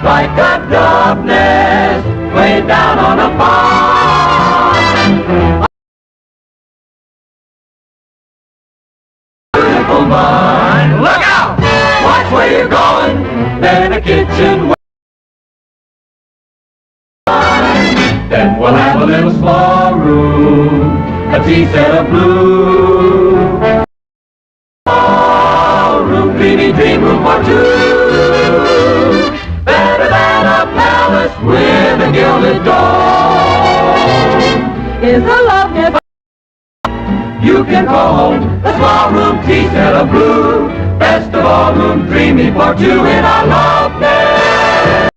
like a dove nest way down on a farm. Beautiful mind, look out! Watch where you're going. Then a kitchen. Then we'll have a little small room, a tea set of blue. Small room, dreamy dream room for two. Better than a palace with a gilded dome. Is a love gift you can call home. A small room, tea set of blue. Best of all, room dreamy for two in our love nest.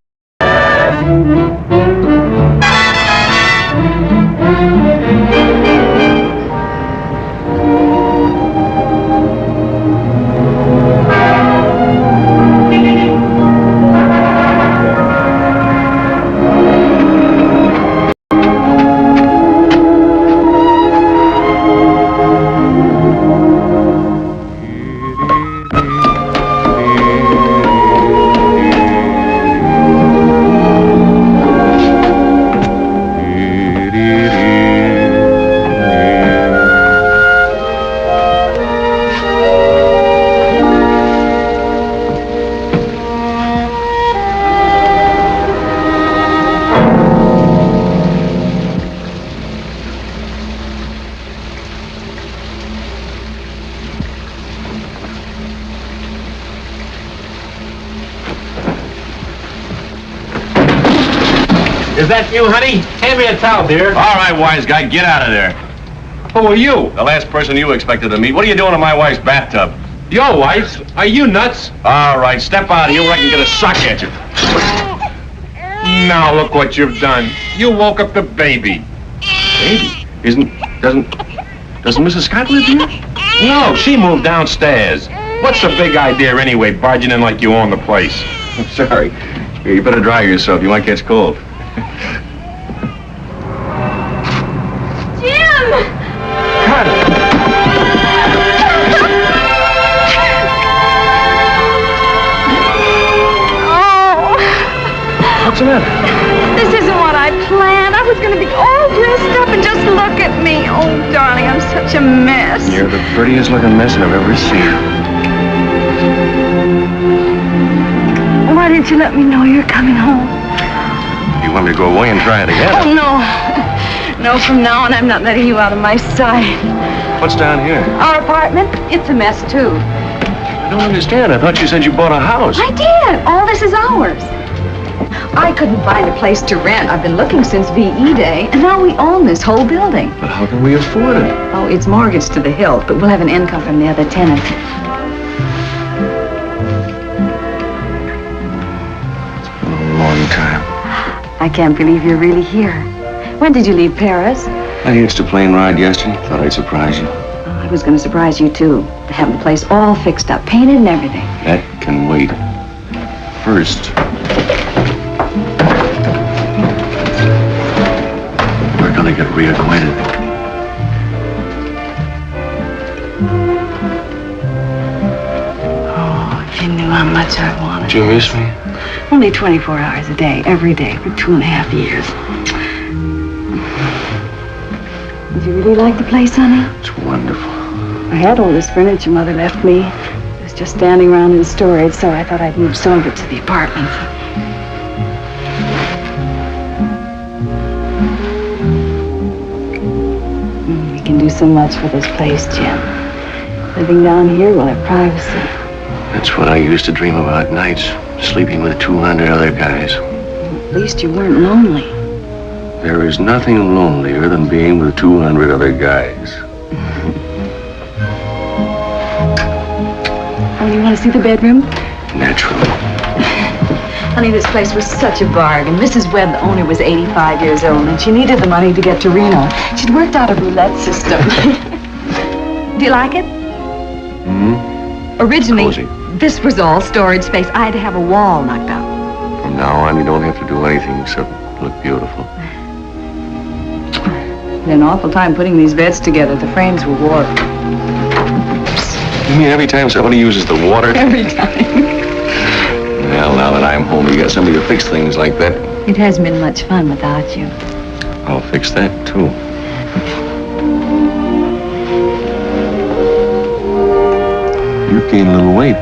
Is that you, honey? Hand me a towel, dear. All right, wise guy, get out of there. Who are you? The last person you expected to meet. What are you doing in my wife's bathtub? Your wife's? Are you nuts? All right, step out of here where I can get a sock at you. Now look what you've done. You woke up the baby. Baby? Doesn't Mrs. Scott live here? No, she moved downstairs. What's the big idea anyway, barging in like you own the place? I'm sorry. Here, you better dry yourself. You might catch cold. Jim! Cut it. Oh. What's the matter? This isn't what I planned. I was going to be all dressed up and just look at me. Oh, darling, I'm such a mess. You're the prettiest looking mess I've ever seen. Why didn't you let me know you're coming home? You want me to go away and try it again? Oh, no. No, from now on, I'm not letting you out of my sight. What's down here? Our apartment, it's a mess, too. I don't understand. I thought you said you bought a house. I did. All this is ours. I couldn't find a place to rent. I've been looking since VE Day, and now we own this whole building. But how can we afford it? Oh, it's mortgaged to the hilt, but we'll have an income from the other tenants. It's been a long time. I can't believe you're really here. When did you leave Paris? I hitched a plane ride yesterday. Thought I'd surprise you. Oh, I was going to surprise you, too. To have the place all fixed up, painted and everything. That can wait. First, we're gonna get reacquainted. Oh, if you knew how much I wanted. Did you miss me? Only 24 hours a day, every day, for 2.5 years. Did you really like the place, honey? It's wonderful. I had all this furniture Mother left me. It was just standing around in storage, so I thought I'd move some of it to the apartment. We can do so much for this place, Jim. Living down here, we'll have privacy. That's what I used to dream about nights, sleeping with 200 other guys. At least you weren't lonely. There is nothing lonelier than being with 200 other guys. Oh, you want to see the bedroom? Naturally. Honey, this place was such a bargain. Mrs. Webb, the owner, was 85 years old, and she needed the money to get to Reno. She'd worked out a roulette system. Do you like it? Hmm? Originally, Cozy. this was all storage space. I had to have a wall knocked out. From now on, you don't have to do anything except look beautiful. It's been an awful time putting these beds together. The frames were warped. You mean every time somebody uses the water? Every time. Well, now that I'm home, you got somebody to fix things like that. It hasn't been much fun without you. I'll fix that, too. You gained a little weight.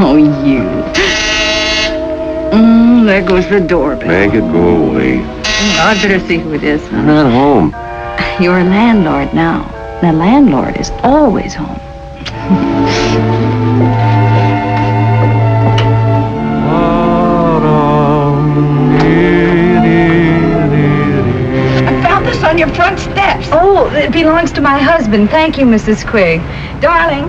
Oh, you. There goes the doorbell. Make it go away. I'd better see who it is. You're not home. You're a landlord now. The landlord is always home. I found this on your front steps. Oh, it belongs to my husband. Thank you, Mrs. Quigg. Darling.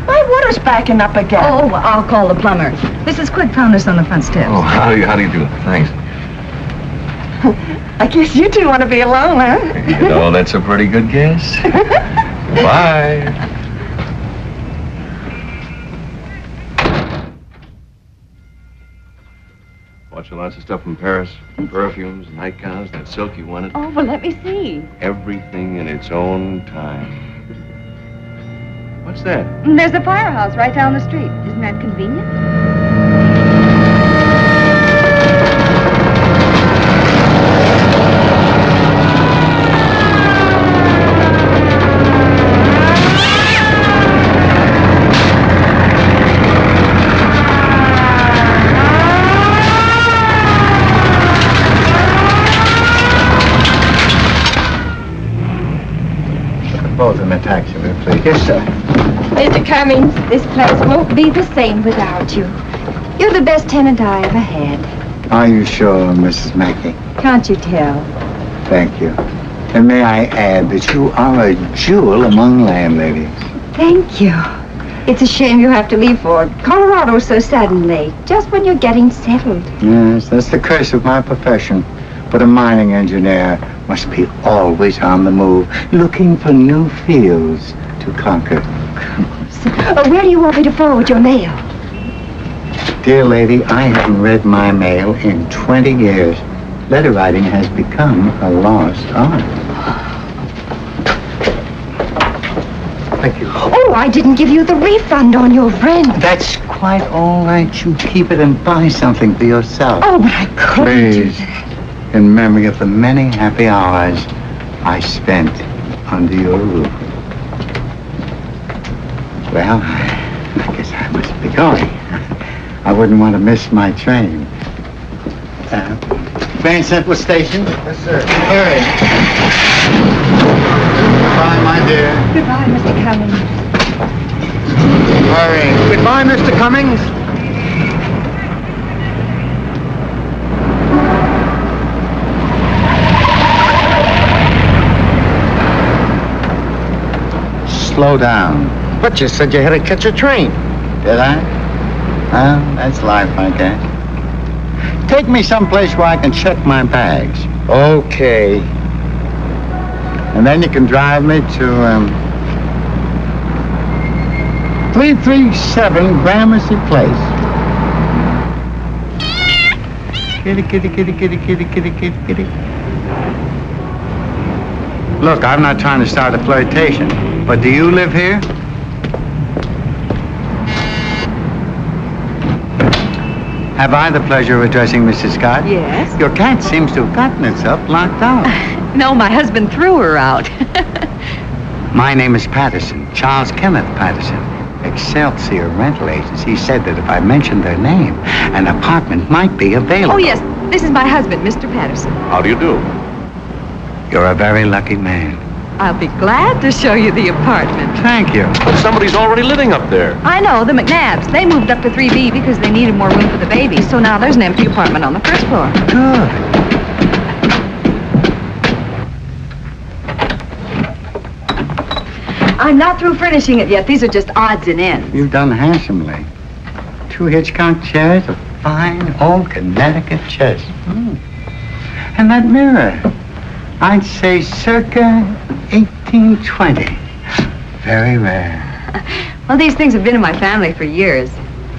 My water's backing up again. Oh, I'll call the plumber. Mrs. Quigg found us on the front steps. Oh, how do you do? Thanks. I guess you two want to be alone, huh? You know, that's a pretty good guess. Bye. Bought you lots of stuff from Paris. Perfumes, nightgowns, that silk you wanted. Oh, well, let me see. Everything in its own time. What's that? There's a firehouse right down the street. Isn't that convenient? Both in a taxi, please. Yes, sir. Mr. Cummings, this place won't be the same without you. You're the best tenant I ever had. Are you sure, Mrs. Mackey? Can't you tell? Thank you. And may I add that you are a jewel among landladies. Thank you. It's a shame you have to leave for Colorado so suddenly, just when you're getting settled. Yes, that's the curse of my profession. But a mining engineer must be always on the move, looking for new fields to conquer. Where do you want me to forward your mail? Dear lady, I haven't read my mail in 20 years. Letter writing has become a lost art. Thank you. Oh, I didn't give you the refund on your rent. That's quite all right. You keep it and buy something for yourself. Oh, but I couldn't do Please, that. in memory of the many happy hours I spent under your roof. Well, I guess I must be going. I wouldn't want to miss my train. Grand Central Station? Yes, sir. Hurry. Goodbye, my dear. Goodbye, Mr. Cummings. Hurry. Goodbye, Mr. Cummings. Slow down. But you said you had to catch a train. Did I? Well, that's life, I guess. Take me someplace where I can check my bags. Okay. And then you can drive me to, 337 Gramercy Place. Kitty, kitty, kitty, kitty, kitty, kitty, kitty, kitty. Look, I'm not trying to start a flirtation, but do you live here? Have I the pleasure of addressing Mrs. Scott? Yes? Your cat seems to have gotten itself locked out. No, my husband threw her out. My name is Patterson, Charles Kenneth Patterson. Excelsior Rental Agency said that if I mentioned their name, an apartment might be available. Oh, yes. This is my husband, Mr. Patterson. How do you do? You're a very lucky man. I'll be glad to show you the apartment. Thank you. But somebody's already living up there. I know, the McNabbs. They moved up to 3B because they needed more room for the baby. So now there's an empty apartment on the first floor. Good. I'm not through furnishing it yet. These are just odds and ends. You've done handsomely. 2 Hitchcock chairs, a fine old Connecticut chest. And that mirror, I'd say circa 1820. Very rare. Well, these things have been in my family for years.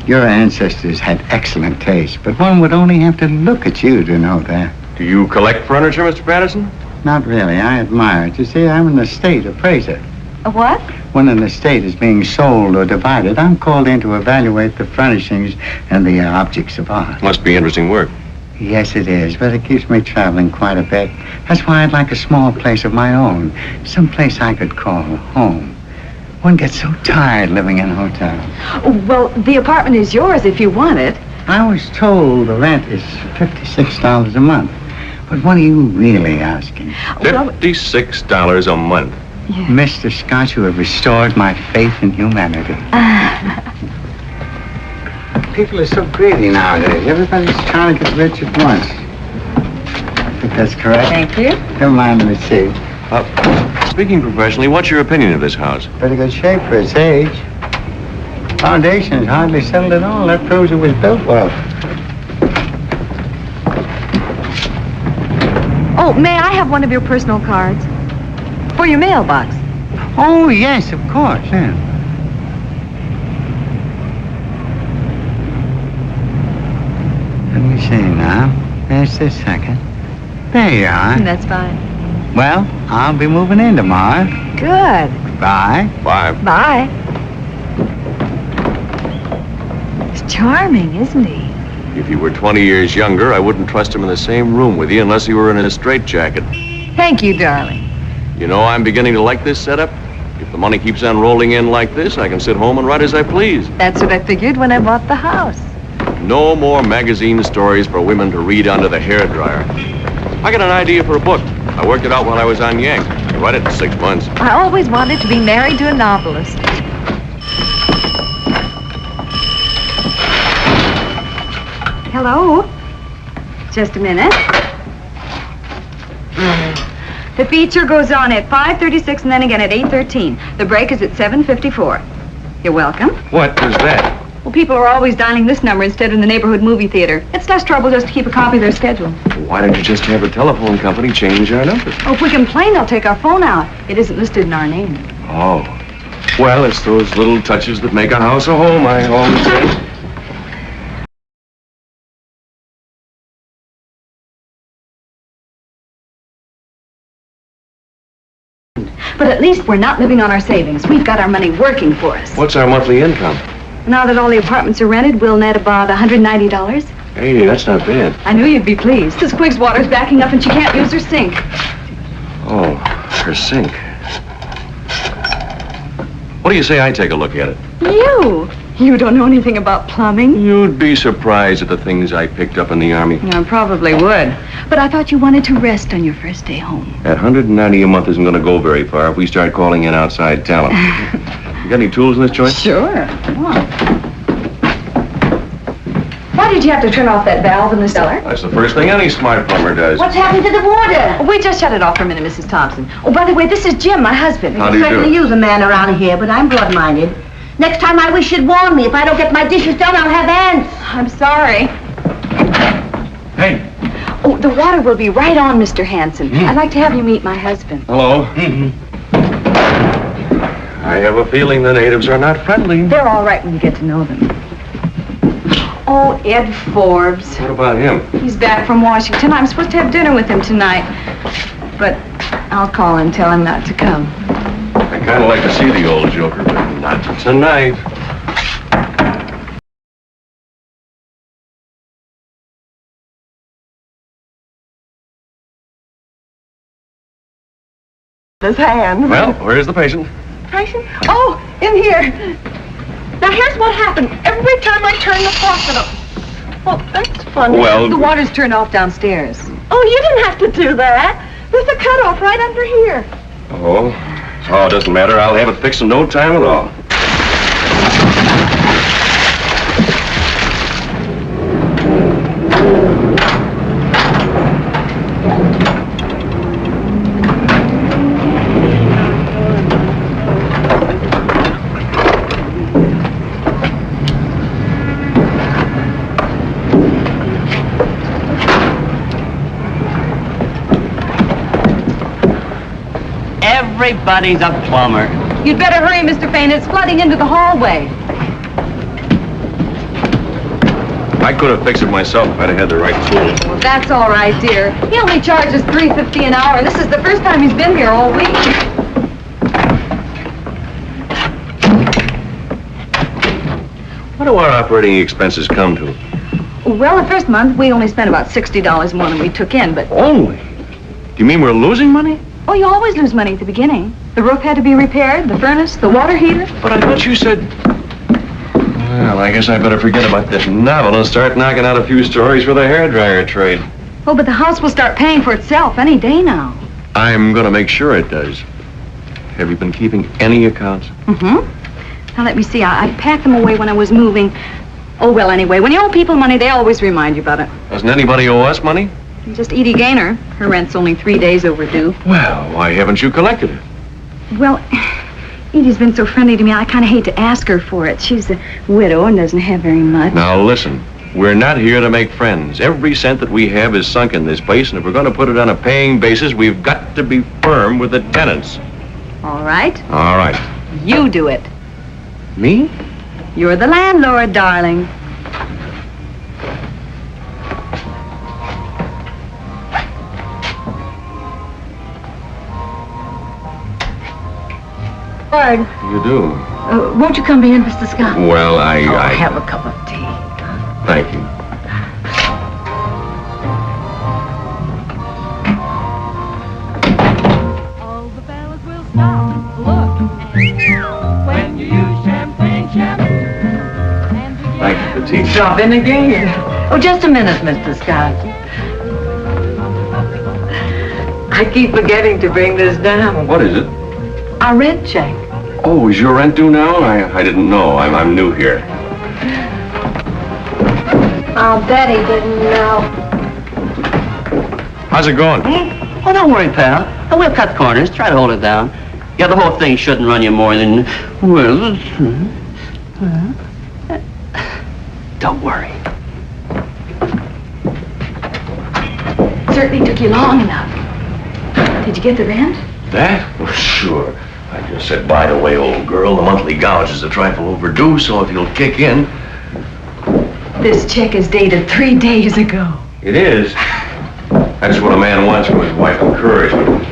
Your ancestors had excellent taste, but one would only have to look at you to know that. Do you collect furniture, Mr. Patterson? Not really. I admire it. You see, I'm an estate appraiser. A what? When an estate is being sold or divided, I'm called in to evaluate the furnishings and the objects of art. Must be interesting work. Yes, it is, but it keeps me traveling quite a bit. That's why I'd like a small place of my own. Some place I could call home. One gets so tired living in hotels. Well, the apartment is yours if you want it. I was told the rent is $56 a month. But what are you really asking? Well, $56 a month. Mr. Scott, you have restored my faith in humanity. People are so greedy nowadays. Everybody's trying to get rich at once. I think that's correct. Thank you. Never mind, let me see. Speaking professionally, what's your opinion of this house? Pretty good shape for its age. Foundation is hardly settled at all. That proves it was built well. Oh, may I have one of your personal cards? For your mailbox. Oh, yes, of course, yeah. Let me see now. There's the second. There you are. That's fine. Well, I'll be moving in tomorrow. Good. Bye. Bye. Bye. He's charming, isn't he? If you were 20 years younger, I wouldn't trust him in the same room with you unless he were in a straitjacket. Thank you, darling. You know, I'm beginning to like this setup. If the money keeps on rolling in like this, I can sit home and write as I please. That's what I figured when I bought the house. No more magazine stories for women to read under the hairdryer. I got an idea for a book. I worked it out while I was on Yank. I read it in 6 months. I always wanted to be married to a novelist. Hello? Just a minute. The feature goes on at 5:36 and then again at 8:13. The break is at 7:54. You're welcome. What is that? Well, people are always dialing this number instead of the neighborhood movie theater. It's less trouble just to keep a copy of their schedule. Why don't you just have the telephone company change our number? Oh, if we complain, they'll take our phone out. It isn't listed in our name. Oh. Well, it's those little touches that make a house a home, I always say. But at least we're not living on our savings. We've got our money working for us. What's our monthly income? Now that all the apartments are rented, we'll net about $190. Hey, that's not bad. I knew you'd be pleased. Mrs. Quigg's water's backing up and she can't use her sink. Oh, her sink. What do you say I take a look at it? You don't know anything about plumbing? You'd be surprised at the things I picked up in the Army. I probably would. But I thought you wanted to rest on your first day home. That $190 a month isn't going to go very far if we start calling in outside talent. You got any tools in this joint? Sure. Come on. Why did you have to turn off that valve in the cellar? That's the first thing any smart plumber does. What's happened to the water? We just shut it off for a minute, Mrs. Thompson. Oh, by the way, this is Jim, my husband. How do you Certainly do? use a man around here, but I'm broad-minded. Next time I wish you'd warn me. If I don't get my dishes done, I'll have ants. I'm sorry. Hey. Oh, the water will be right on, Mr. Hanson. I'd like to have you meet my husband. Hello. I have a feeling the natives are not friendly. They're all right when you get to know them. Oh, Ed Forbes. What about him? He's back from Washington. I'm supposed to have dinner with him tonight. But I'll call and tell him not to come. I kind of like to see the old joker, but not tonight. His hand. Well, where's the patient? Patient? Oh, in here. Now, here's what happened. Every time I turn the faucet up. Well, that's funny. Well, The water's turned off downstairs. Oh, you didn't have to do that. There's a cutoff right under here. Oh, it doesn't matter. I'll have it fixed in no time at all. Everybody's a plumber. You'd better hurry, Mr. Fain. It's flooding into the hallway. I could have fixed it myself if I'd have had the right tools. Well, that's all right, dear. He only charges $3.50 an hour, and this is the first time he's been here all week. do our operating expenses come to? Well, the first month, we only spent about $60 more than we took in, but... Only? Do you mean we're losing money? Oh, you always lose money at the beginning. The roof had to be repaired, the furnace, the water heater. But I thought you said... Well, I guess I better forget about this novel and start knocking out a few stories for the hairdryer trade. Oh, but the house will start paying for itself any day now. I'm gonna make sure it does. Have you been keeping any accounts? Now, let me see. I packed them away when I was moving. Oh, well, anyway, when you owe people money, they always remind you about it. Doesn't anybody owe us money? Just Edie Gaynor. Her rent's only 3 days overdue. Well, why haven't you collected it? Well, Edie's been so friendly to me, I kind of hate to ask her for it. She's a widow and doesn't have very much. Now, listen. We're not here to make friends. Every cent that we have is sunk in this place, and if we're going to put it on a paying basis, we've got to be firm with the tenants. All right. All right. You do it. Me? You're the landlord, darling. Bard, You do? won't you come in, Mr. Scott? Well, I have a cup of tea. Thank you. All the fellas will stop, look, and when you use champagne and Thank you for tea. Drop in again. Oh, just a minute, Mr. Scott. I keep forgetting to bring this down. What is it? Our rent check. Oh, is your rent due now? I didn't know. I'm new here. I'll bet he didn't know. How's it going? Oh, don't worry, pal. We'll cut corners. Try to hold it down. Yeah, the whole thing shouldn't run you more than... Well... Don't worry. Certainly took you long enough. Did you get the rent? That? Oh, sure. I just said, by the way, old girl, the monthly gouge is a trifle overdue, so if you'll kick in... This check is dated 3 days ago. It is. That's what a man wants from his wife, encouragement.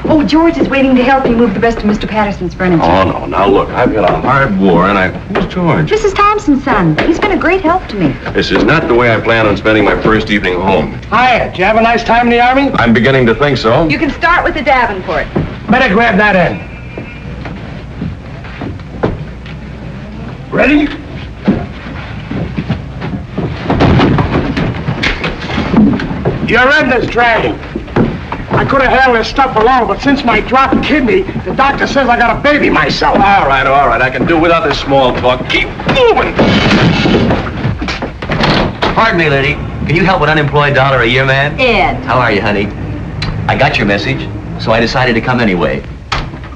Oh, George is waiting to help you move the rest of Mr. Patterson's furniture. Oh, no. Now, look, I've got a hard war, and Who's George? Mrs. Thompson's son. He's been a great help to me. This is not the way I plan on spending my first evening home. Hiya, did you have a nice time in the Army? I'm beginning to think so. You can start with the Davenport. Better grab that end. Ready? Your end is dragging. I could have handled this stuff alone, but since my dropped kidney, the doctor says I got a baby myself. All right. I can do without this small talk. Keep moving! Pardon me, lady. Can you help an unemployed $1 a year man? Ed. How are you, honey? I got your message, so I decided to come anyway.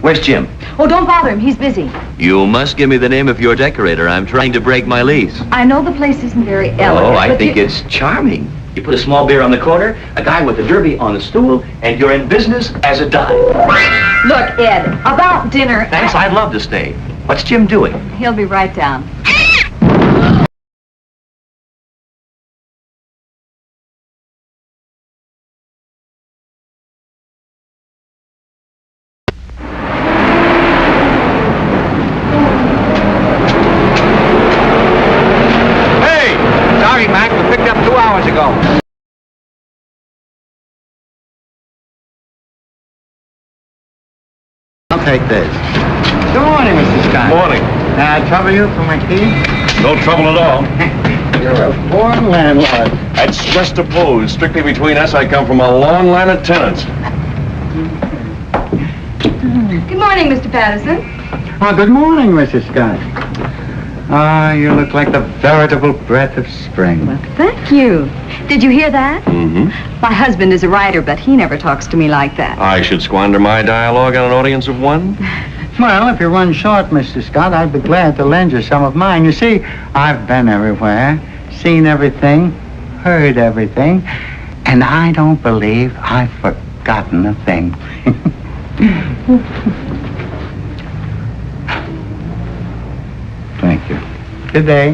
Where's Jim? Oh, don't bother him. He's busy. You must give me the name of your decorator. I'm trying to break my lease. I know the place isn't very elegant. Oh, I but think it's charming. You put a small beer on the corner, a guy with a derby on the stool, and you're in business as a dime. Look, Ed, about dinner... Thanks, I'd love to stay. What's Jim doing? He'll be right down. Sorry, Mac, we picked up 2 hours ago. I'll take this. Good morning, Mr. Scott. Morning. Trouble you for my tea? No trouble at all. You're a born landlord. That's just a pose. Strictly between us, I come from a long line of tenants. Good morning, Mr. Patterson. Oh, good morning, Mrs. Scott. Ah, you look like the veritable breath of spring. Well, thank you. Did you hear that? Mm-hmm. My husband is a writer, but he never talks to me like that. I should squander my dialogue on an audience of one? Well, if you run short, Mr. Scott, I'd be glad to lend you some of mine. You see, I've been everywhere, seen everything, heard everything, and I don't believe I've forgotten a thing. Thank you. Good day.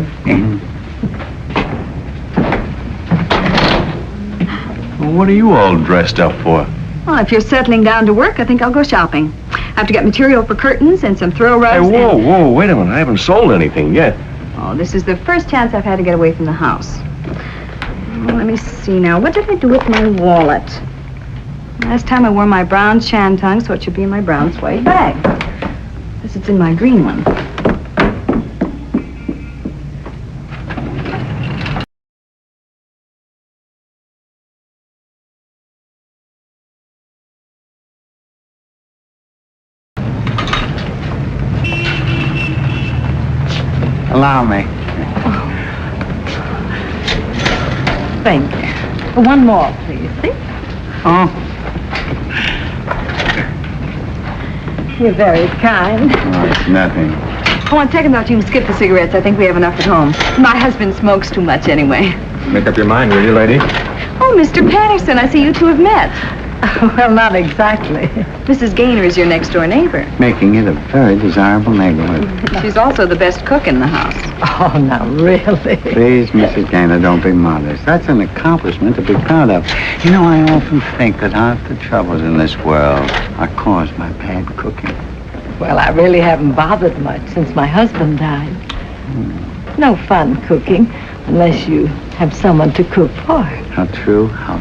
What are you all dressed up for? Well, if you're settling down to work, I think I'll go shopping. I have to get material for curtains and some throw rugs. Hey, whoa, wait a minute. I haven't sold anything yet. Oh, this is the first chance I've had to get away from the house. Well, let me see now. What did I do with my wallet? Last time I wore my brown shantung, so it should be in my brown suede bag. Guess it's in my green one. Allow me. Thank you. One more, please. See? Oh, You're very kind. oh, it's nothing. Oh, on second thought, you can skip the cigarettes. I think we have enough at home. My husband smokes too much anyway. Make up your mind, will you, lady? Oh, Mr. Patterson, I see you two have met. Well, not exactly. Mrs. Gaynor is your next-door neighbor. Making it a very desirable neighborhood. She's also the best cook in the house. Oh, now, really? Please, Mrs. Gaynor, don't be modest. That's an accomplishment to be proud of. You know, I often think that half the troubles in this world are caused by bad cooking. Well, I really haven't bothered much since my husband died. No fun cooking unless you have someone to cook for. How true, how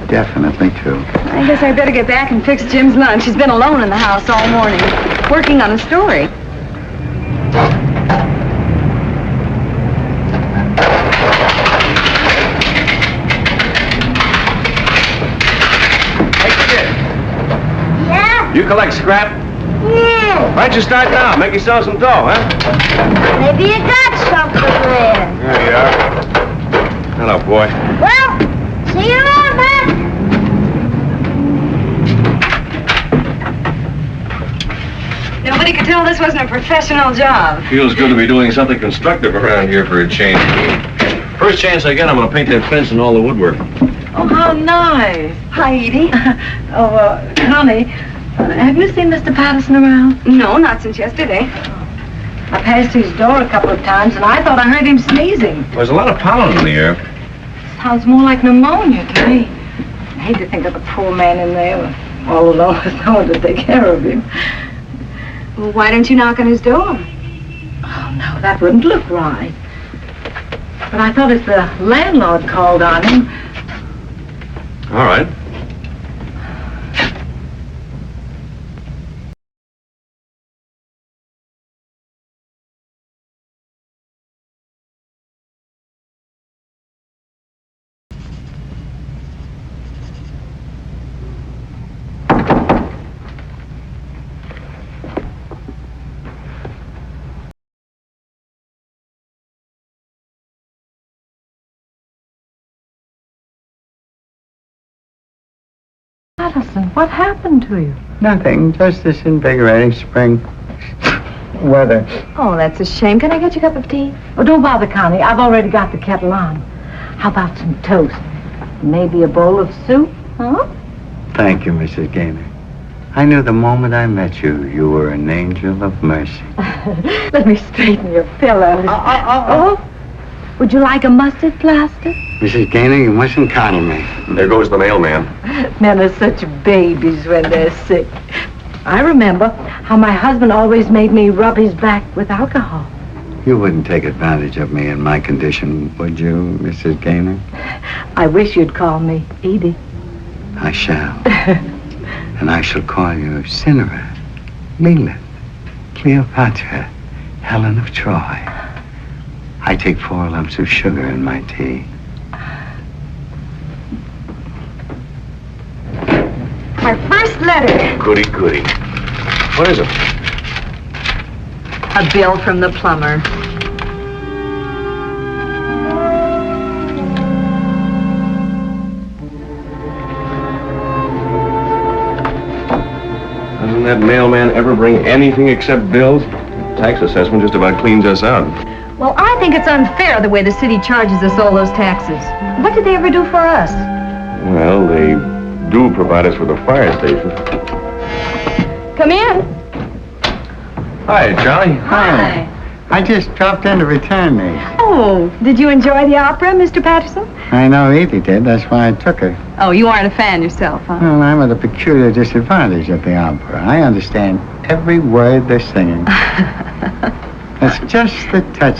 definitely true. I guess I better get back and fix Jim's lunch. He's been alone in the house all morning, working on a story. Yeah? You collect scrap? Yeah. Why don't you start now? Make yourself some dough, huh? Maybe you got something there. There you are. Hello, boy. Well, see you around, man. Nobody could tell this wasn't a professional job. Feels good to be doing something constructive around here for a change. First chance I get, I'm going to paint that fence and all the woodwork. Oh, how nice. Hi, Edie. Connie, have you seen Mr. Patterson around? No, not since yesterday. I passed his door a couple of times, and I thought I heard him sneezing. There's a lot of pollen in the air. Sounds more like pneumonia to me. I hate to think of the poor man in there, all alone with no one to take care of him. Well, why don't you knock on his door? Oh, no, that wouldn't look right. But I thought if the landlord called on him... All right. Patterson, what happened to you? Nothing, just this invigorating spring weather. Oh, that's a shame. Can I get you a cup of tea? Oh, don't bother, Connie. I've already got the kettle on. How about some toast? Maybe a bowl of soup, huh? Thank you, Mrs. Gaynor. I knew the moment I met you, you were an angel of mercy. Let me straighten your pillows. Oh, would you like a mustard plaster? Mrs. Gaynor, you mustn't coddle me. There goes the mailman. Men are such babies when they're sick. I remember how my husband always made me rub his back with alcohol. You wouldn't take advantage of me in my condition, would you, Mrs. Gaynor? I wish you'd call me Edie. I shall. And I shall call you Cinera, Leland, Cleopatra, Helen of Troy. I take 4 lumps of sugar in my tea. My first letter. Goody, goody. What is it? A bill from the plumber. Doesn't that mailman ever bring anything except bills? Tax assessment just about cleans us out. Well, I think it's unfair the way the city charges us all those taxes. What did they ever do for us? Well, they do provide us with a fire station. Come in. Hi, Charlie. Hi. I just dropped in to return these. Oh, did you enjoy the opera, Mr. Patterson? I know Edie did. That's why I took her. Oh, you aren't a fan yourself, huh? Well, I'm at a peculiar disadvantage at the opera. I understand every word they're singing. That's just the touch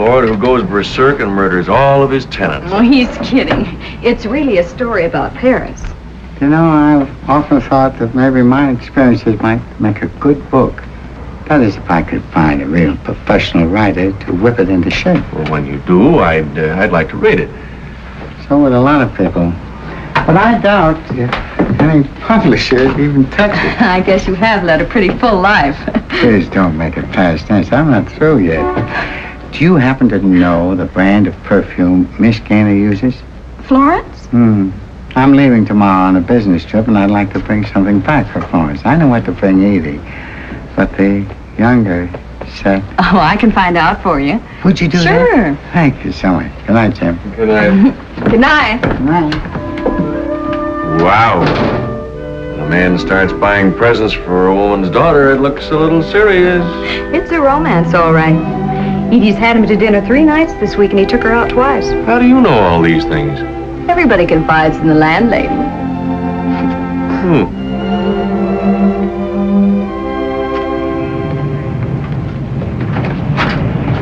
landlord who goes berserk and murders all of his tenants. Oh, he's kidding. It's really a story about Paris. You know, I've often thought that maybe my experiences might make a good book. That is, if I could find a real professional writer to whip it into shape. Well, when you do, I'd like to read it. So would a lot of people. But I doubt if any publisher would even touch it. I guess you have led a pretty full life. Please don't make it past tense. I'm not through yet. Do you happen to know the brand of perfume Miss Gaynor uses? Florence? I'm leaving tomorrow on a business trip, and I'd like to bring something back for Florence. I know what to bring Edie, but the younger set. Oh, I can find out for you. Would you do that? Sure. Thank you so much. Good night, Jim. Good night. Good night. Good night. Wow. When a man starts buying presents for a woman's daughter, it looks a little serious. It's a romance, all right. Edie's had him to dinner 3 nights this week, and he took her out twice. How do you know all these things? Everybody confides in the landlady.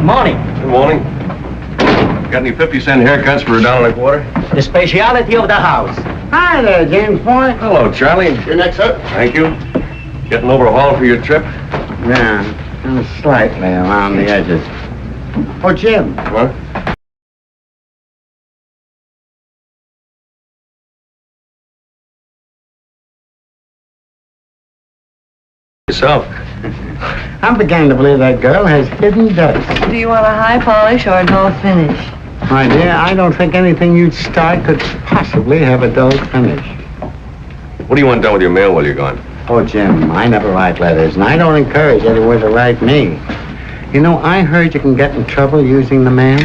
Morning. Good morning. Got any 50-cent haircuts for $1.25? The speciality of the house. Hi there, James Boy. Hello, Charlie. You're next, sir. Thank you. Getting overhauled for your trip? Yeah, slightly around the edges. Oh, Jim. What? Yourself. I'm beginning to believe that girl has hidden depths. Do you want a high polish or a dull finish? My dear, I don't think anything you'd start could possibly have a dull finish. What do you want done with your mail while you're gone? Oh, Jim, I never write letters, and I don't encourage anyone to write me. You know, I heard you can get in trouble using the mail.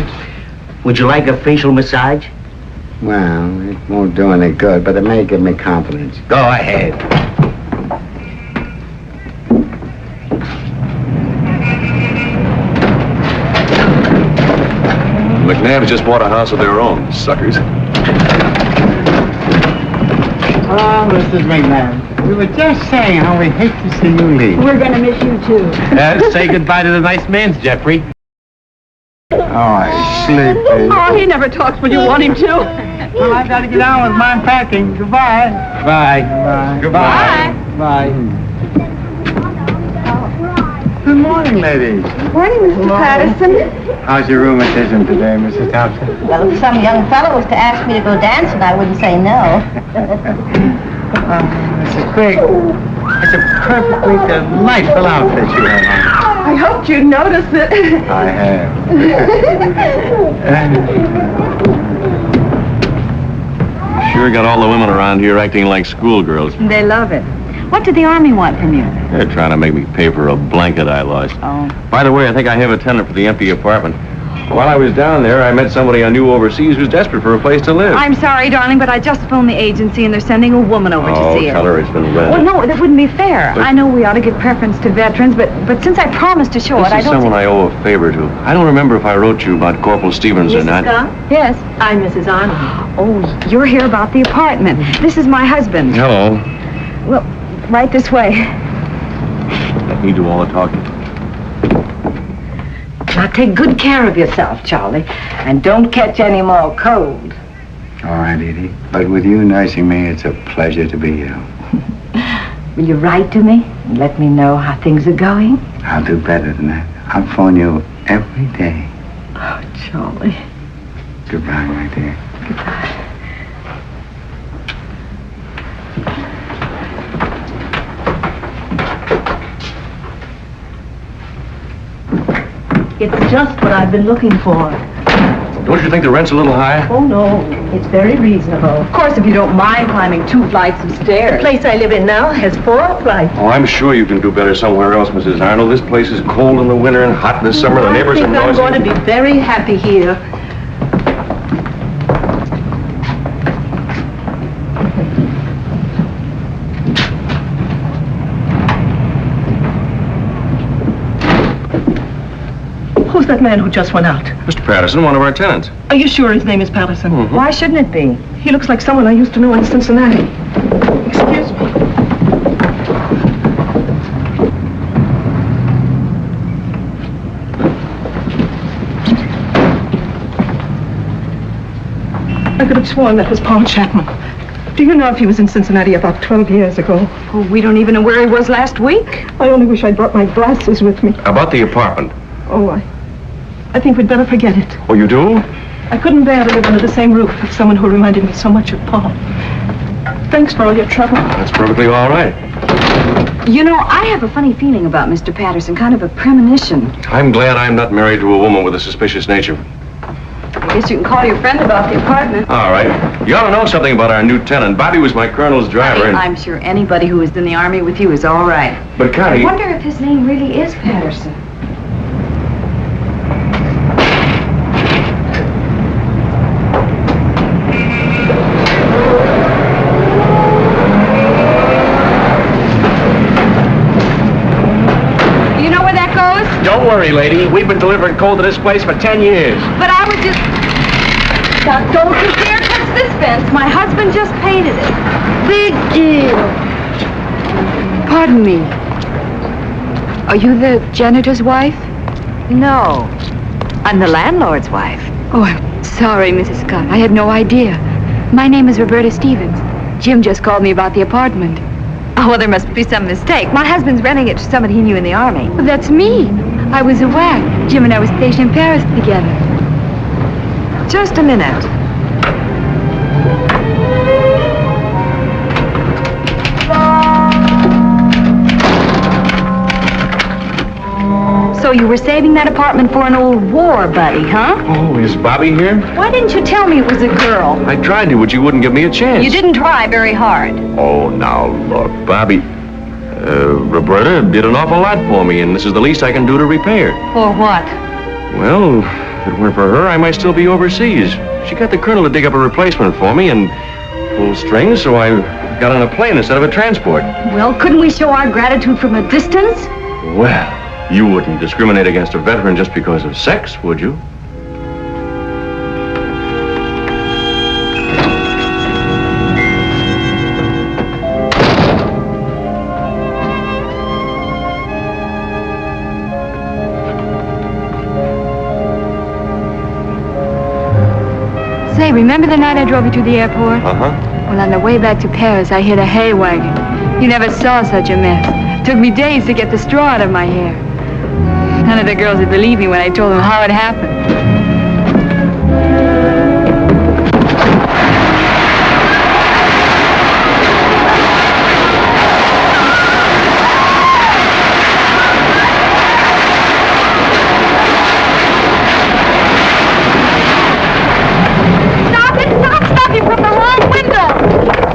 Would you like a facial massage? Well, it won't do any good, but it may give me confidence. Go ahead. McNabb's just bought a house of their own, suckers. Oh, Mrs. McNabb, we were just saying how we hate to see you leave. We're going to miss you, too. Say goodbye to the nice man's, Jeffrey. Oh, sleepy. Oh, he never talks when you want him to. Well, I've got to get on with my packing. Goodbye. Bye. Goodbye. Bye. Good morning, ladies. Morning, Mr. Patterson. How's your rheumatism today, Mrs. Thompson? Well, if some young fellow was to ask me to go dancing, I wouldn't say no. Mrs. Quigg, it's a perfectly delightful outfit you have on. I hoped you'd notice it. I have. Sure got all the women around here acting like schoolgirls. They love it. What did the Army want from you? They're trying to make me pay for a blanket I lost. Oh. By the way, I think I have a tenant for the empty apartment. While I was down there, I met somebody I knew overseas who's desperate for a place to live. I'm sorry, darling, but I just phoned the agency, and they're sending a woman over to see tell her. her it's been rented. Well, no, that wouldn't be fair. I know we ought to give preference to veterans, but since I promised to show This it, I is don't someone I owe a favor to. I don't remember if I wrote you about Corporal Stevens or not. Yes. I'm Mrs. Arnold. Oh, you're here about the apartment. This is my husband. Hello. Well, right this way. Let me do all the talking. Now take good care of yourself, Charlie, and don't catch any more cold. All right, Edie. But with you nursing me, it's a pleasure to be here. Will you write to me and let me know how things are going? I'll do better than that. I'll phone you every day. Oh, Charlie. Goodbye, my dear. Goodbye. It's just what I've been looking for. Don't you think the rent's a little high? Oh, no. It's very reasonable. Of course, if you don't mind climbing 2 flights of stairs. The place I live in now has 4 flights. Oh, I'm sure you can do better somewhere else, Mrs. Arnold. This place is cold in the winter and hot in the summer. The neighbors are I think I'm noisy. going to be very happy here. Who's that man who just went out? Mr. Patterson, one of our tenants. Are you sure his name is Patterson? Why shouldn't it be? He looks like someone I used to know in Cincinnati. Excuse me. I could have sworn that was Paul Chapman. Do you know if he was in Cincinnati about 12 years ago? Oh, we don't even know where he was last week. I only wish I'd brought my glasses with me. About the apartment. Oh, I think we'd better forget it. Oh, you do? I couldn't bear to live under the same roof with someone who reminded me so much of Paul. Thanks for all your trouble. That's perfectly all right. You know, I have a funny feeling about Mr. Patterson, kind of a premonition. I'm glad I'm not married to a woman with a suspicious nature. I guess you can call your friend about the apartment. All right. You ought to know something about our new tenant. Bobby was my colonel's driver. I'm sure anybody who was in the Army with you is all right. But, Connie... I wonder if his name really is Patterson. You know where that goes? Don't worry, lady. We've been delivering coal to this place for 10 years. But I was just... Now, don't you dare touch this fence. My husband just painted it. Big deal. Pardon me. Are you the janitor's wife? No, I'm the landlord's wife. Oh, I'm sorry, Mrs. Scott. I had no idea. My name is Roberta Stevens. Jim just called me about the apartment. Oh, well, there must be some mistake. My husband's renting it to somebody he knew in the Army. Well, that's me. I was a WAC. Jim and I were stationed in Paris together. Just a minute. So you were saving that apartment for an old war buddy, huh? Oh, is Bobby here? Why didn't you tell me it was a girl? I tried to, but you wouldn't give me a chance. You didn't try very hard. Oh, now, look, Bobby... Roberta did an awful lot for me, and this is the least I can do to repay her. For what? Well, if it weren't for her, I might still be overseas. She got the colonel to dig up a replacement for me and pull strings, so I got on a plane instead of a transport. Well, couldn't we show our gratitude from a distance? Well, you wouldn't discriminate against a veteran just because of sex, would you? Say, remember the night I drove you to the airport? Uh-huh. Well, on the way back to Paris, I hit a hay wagon. You never saw such a mess. Took me days to get the straw out of my hair. None of the girls would believe me when I told them how it happened.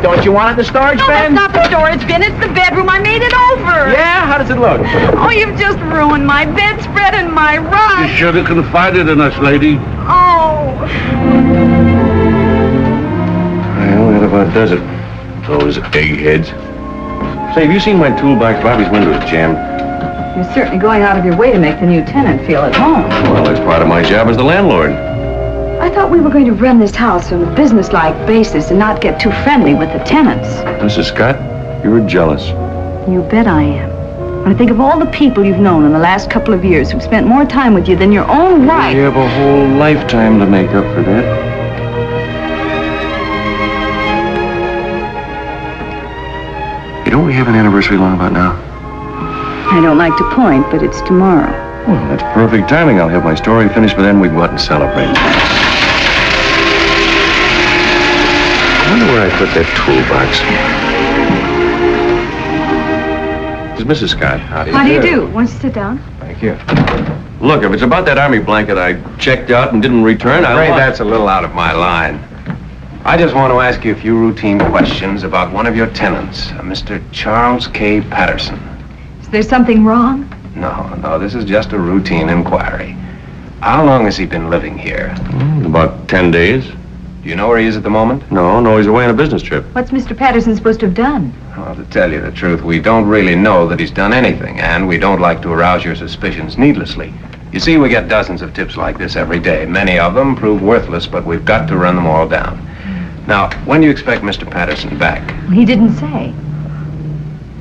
Don't you want it in the storage No, bin? that's not the storage bin. It's the bedroom. I made it over. Yeah? How does it look? Oh, you've just ruined my bedspread and my rug. You should have confided in us, lady. Oh. Well, that about does it. Those eggheads. Say, have you seen my toolbox? Bobby's window's jammed. You're certainly going out of your way to make the new tenant feel at home. Well, that's part of my job as the landlord. I thought we were going to run this house on a business-like basis and not get too friendly with the tenants. Mrs. Scott, you're jealous. You bet I am. When I think of all the people you've known in the last couple of years who've spent more time with you than your own wife. You have a whole lifetime to make up for that. You know we have an anniversary long about now? I don't like to point, but it's tomorrow. Well, that's perfect timing. I'll have my story finished, but then we can go out and celebrate. I wonder where I put that toolbox. This is Mrs. Scott. How do you do? Why don't you sit down? Thank you. Look, if it's about that army blanket I checked out and didn't return, I'm afraid that's a little out of my line. I just want to ask you a few routine questions about one of your tenants, Mr. Charles K. Patterson. Is there something wrong? No, this is just a routine inquiry. How long has he been living here? About 10 days. Do you know where he is at the moment? No, he's away on a business trip. What's Mr. Patterson supposed to have done? Well, to tell you the truth, we don't really know that he's done anything, and we don't like to arouse your suspicions needlessly. You see, we get dozens of tips like this every day. Many of them prove worthless, but we've got to run them all down. Now, when do you expect Mr. Patterson back? He didn't say.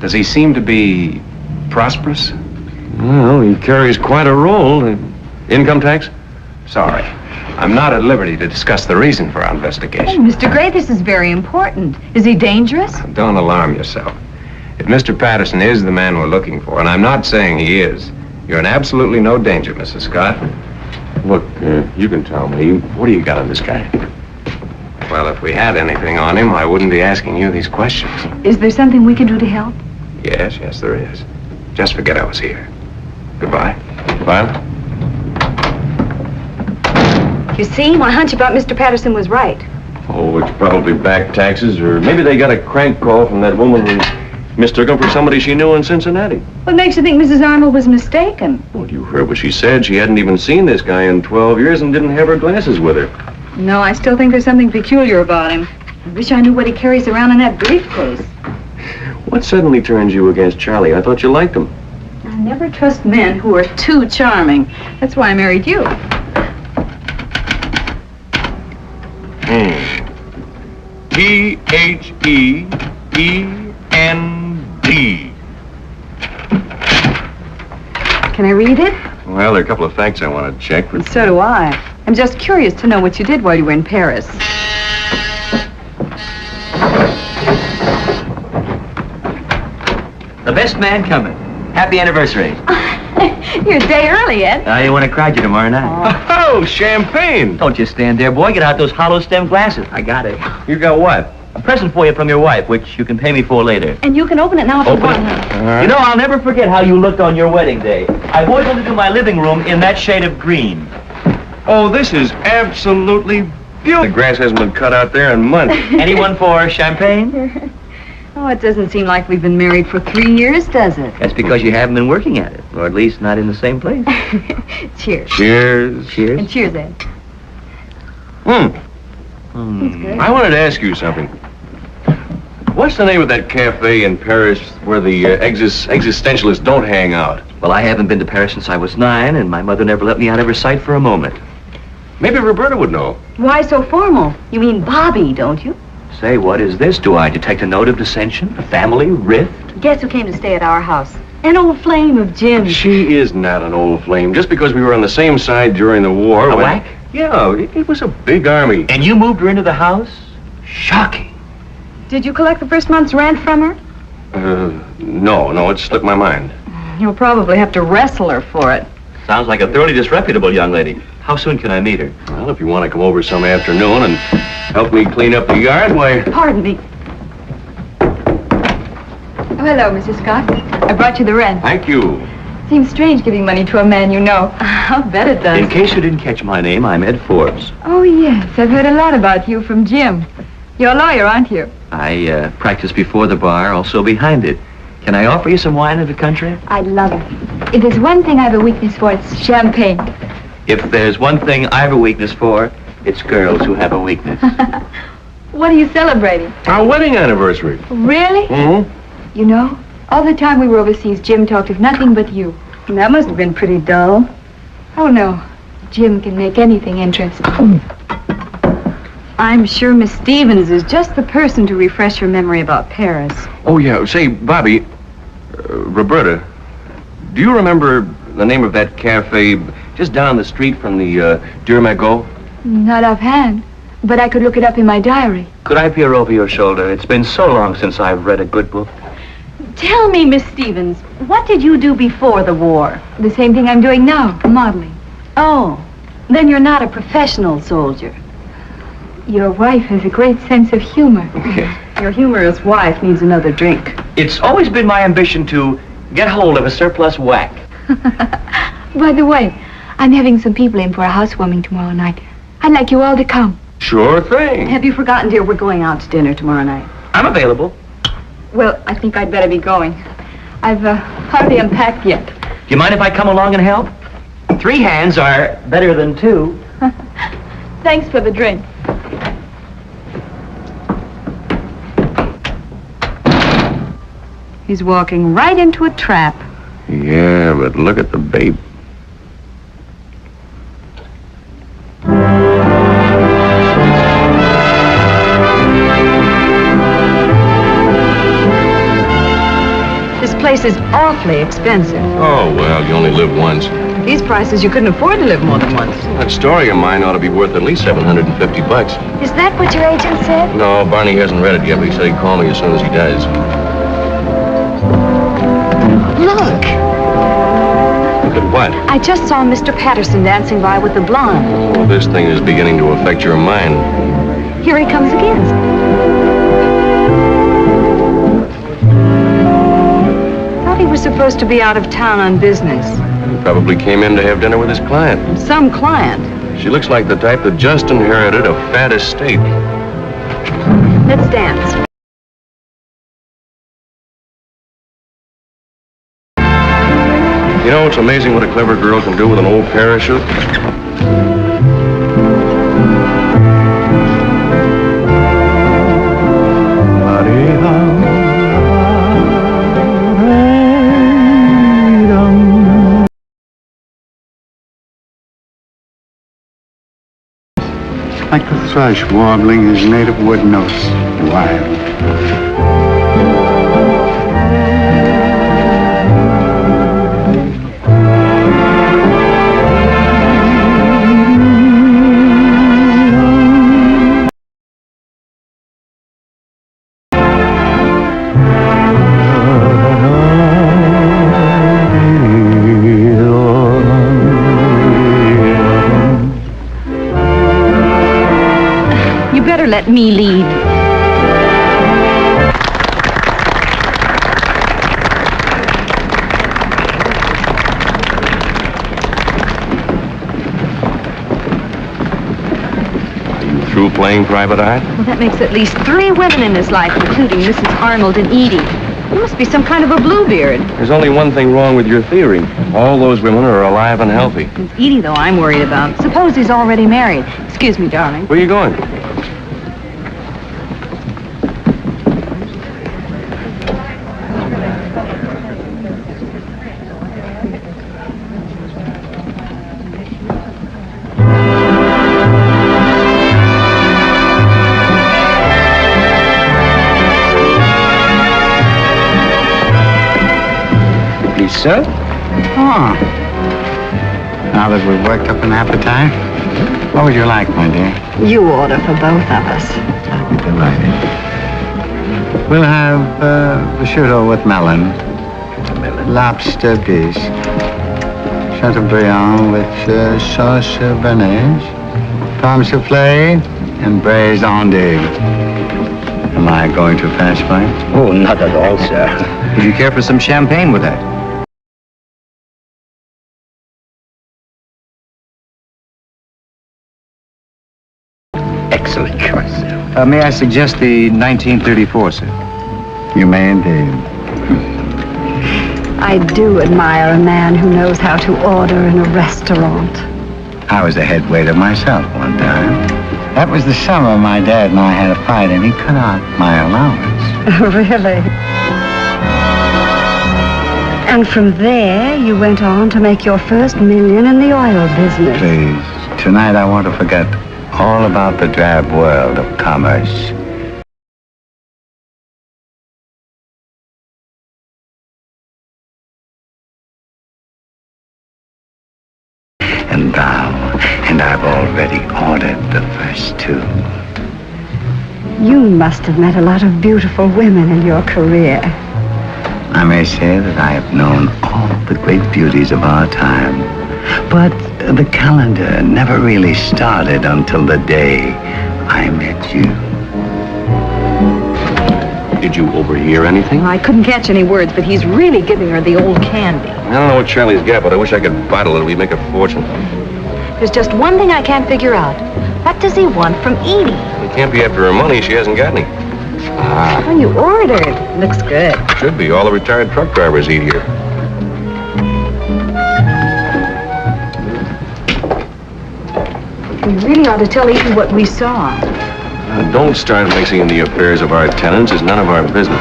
Does he seem to be prosperous? Well, he carries quite a roll. Income tax? Sorry. I'm not at liberty to discuss the reason for our Oh, investigation. Mr. Gray, this is very important. Is he dangerous? Don't alarm yourself. If Mr. Patterson is the man we're looking for, and I'm not saying he is, you're in absolutely no danger, Mrs. Scott. Look, you can tell me. What do you got on this guy? Well, if we had anything on him, I wouldn't be asking you these questions. Is there something we can do to help? Yes, there is. Just forget I was here. Goodbye. Violet? You see, my hunch about Mr. Patterson was right. Oh, it's probably back taxes, or maybe they got a crank call from that woman who mistook him for somebody she knew in Cincinnati. What makes you think Mrs. Arnold was mistaken? Well, you heard what she said. She hadn't even seen this guy in 12 years and didn't have her glasses with her. No, I still think there's something peculiar about him. I wish I knew what he carries around in that briefcase. What suddenly turns you against Charlie? I thought you liked him. I never trust men who are too charming. That's why I married you. P-H-E-E-N-D. Can I read it? Well, there are a couple of facts I want to check. But So do I. I'm just curious to know what you did while you were in Paris. The best man coming. Happy anniversary. You're a day early, Ed. I want to cry you tomorrow night. Oh, champagne! Don't just stand there, boy. Get out those hollow stem glasses. I got it. You got what? A present for you from your wife, which you can pay me for later. And you can open it now if you Open want. it. You know, I'll never forget how you looked on your wedding day. I've always wanted to do my living room in that shade of green. Oh, this is absolutely beautiful. The grass hasn't been cut out there in months. Anyone for champagne? Oh, it doesn't seem like we've been married for 3 years, does it? That's because you haven't been working at it, or at least not in the same place. Cheers. Cheers. Cheers. And cheers, Ed. That's good. I wanted to ask you something. What's the name of that cafe in Paris where the existentialists don't hang out? Well, I haven't been to Paris since I was 9, and my mother never let me out of her sight for a moment. Maybe Roberta would know. Why so formal? You mean Bobby, don't you? Say, what is this? Do I detect a note of dissension? A family rift? Guess who came to stay at our house? An old flame of Jim's. She is not an old flame. Just because we were on the same side during the war. A when- whack? Yeah, it was a big army. And you moved her into the house? Shocking. Did you collect the first month's rent from her? No, it slipped my mind. You'll probably have to wrestle her for it. Sounds like a thoroughly disreputable young lady. How soon can I meet her? Well, if you want to come over some afternoon and help me clean up the yard, why... Pardon me. Oh, hello, Mrs. Scott. I brought you the rent. Thank you. Seems strange giving money to a man you know. I'll bet it does. In case you didn't catch my name, I'm Ed Forbes. Oh, yes. I've heard a lot about you from Jim. You're a lawyer, aren't you? I practice before the bar, also behind it. Can I offer you some wine of the country? I love it. If there's one thing I have a weakness for, it's champagne. If there's one thing I have a weakness for, it's girls who have a weakness. What are you celebrating? Our wedding anniversary. Really? Mm-hmm. You know, all the time we were overseas, Jim talked of nothing but you. That must have been pretty dull. Oh, no. Jim can make anything interesting. I'm sure Miss Stevens is just the person to refresh your memory about Paris. Oh, yeah. Say, Bobby, Roberta, do you remember the name of that cafe just down the street from the Dieu Magot? Not offhand, but I could look it up in my diary. Could I peer over your shoulder? It's been so long since I've read a good book. Tell me, Miss Stevens, what did you do before the war? The same thing I'm doing now, modeling. Oh, then you're not a professional soldier. Your wife has a great sense of humor. Your humorous wife needs another drink. It's always been my ambition to get hold of a surplus whack. By the way, I'm having some people in for a housewarming tomorrow night. I'd like you all to come. Sure thing. Have you forgotten, dear, we're going out to dinner tomorrow night? I'm available. Well, I think I'd better be going. I've hardly unpacked yet. Do you mind if I come along and help? 3 hands are better than 2. Thanks for the drink. He's walking right into a trap. Yeah, but look at the babe. This place is awfully expensive. Oh, well, you only live once. At these prices, you couldn't afford to live more than once. That story of mine ought to be worth at least $750. Is that what your agent said? No, Barney hasn't read it yet, but he said he'd call me as soon as he does. Look, Look at what? I just saw Mr. Patterson dancing by with the blonde. Oh, this thing is beginning to affect your mind. Here he comes again. Thought he was supposed to be out of town on business. He probably came in to have dinner with his client. Some client. She looks like the type that just inherited a fat estate. Let's dance. You know, it's amazing what a clever girl can do with an old parachute. Like the thrush warbling his native wood notes wild. Let me lead. Are you through playing private eye? Well, that makes at least 3 women in his life, including Mrs. Arnold and Edie. He must be some kind of a Bluebeard. There's only one thing wrong with your theory. All those women are alive and healthy. It's Edie, though, I'm worried about. Suppose he's already married. Excuse me, darling. Where are you going? Sir? Oh. Now that we've worked up an appetite, what would you like, my dear? You order for both of us. I'll be delighted. We'll have prosciutto with melon, lobster dish, Chateaubriand with sauce béarnaise, pomme soufflé, and braised endive. Am I going too fast, Mike? Oh, not at all, sir. Would you care for some champagne with that? Excellent choice, sir. May I suggest the 1934, sir? You may indeed. I do admire a man who knows how to order in a restaurant. I was the head waiter myself one time. That was the summer my dad and I had a fight, and he cut out my allowance. Really? And from there, you went on to make your first million in the oil business. Please, tonight I want to forget all about the drab world of commerce. And I've already ordered the first 2. You must have met a lot of beautiful women in your career. I may say that I have known all the great beauties of our time. But the calendar never really started until the day I met you. Did you overhear anything? I couldn't catch any words, but he's really giving her the old candy. I don't know what Charlie's got, but I wish I could bottle it. We'd make a fortune. There's just one thing I can't figure out. What does he want from Edie? He can't be after her money. She hasn't got any. Oh, you ordered. Looks good. Should be. All the retired truck drivers eat here. We really ought to tell Edie what we saw. Don't start mixing in the affairs of our tenants. It's none of our business.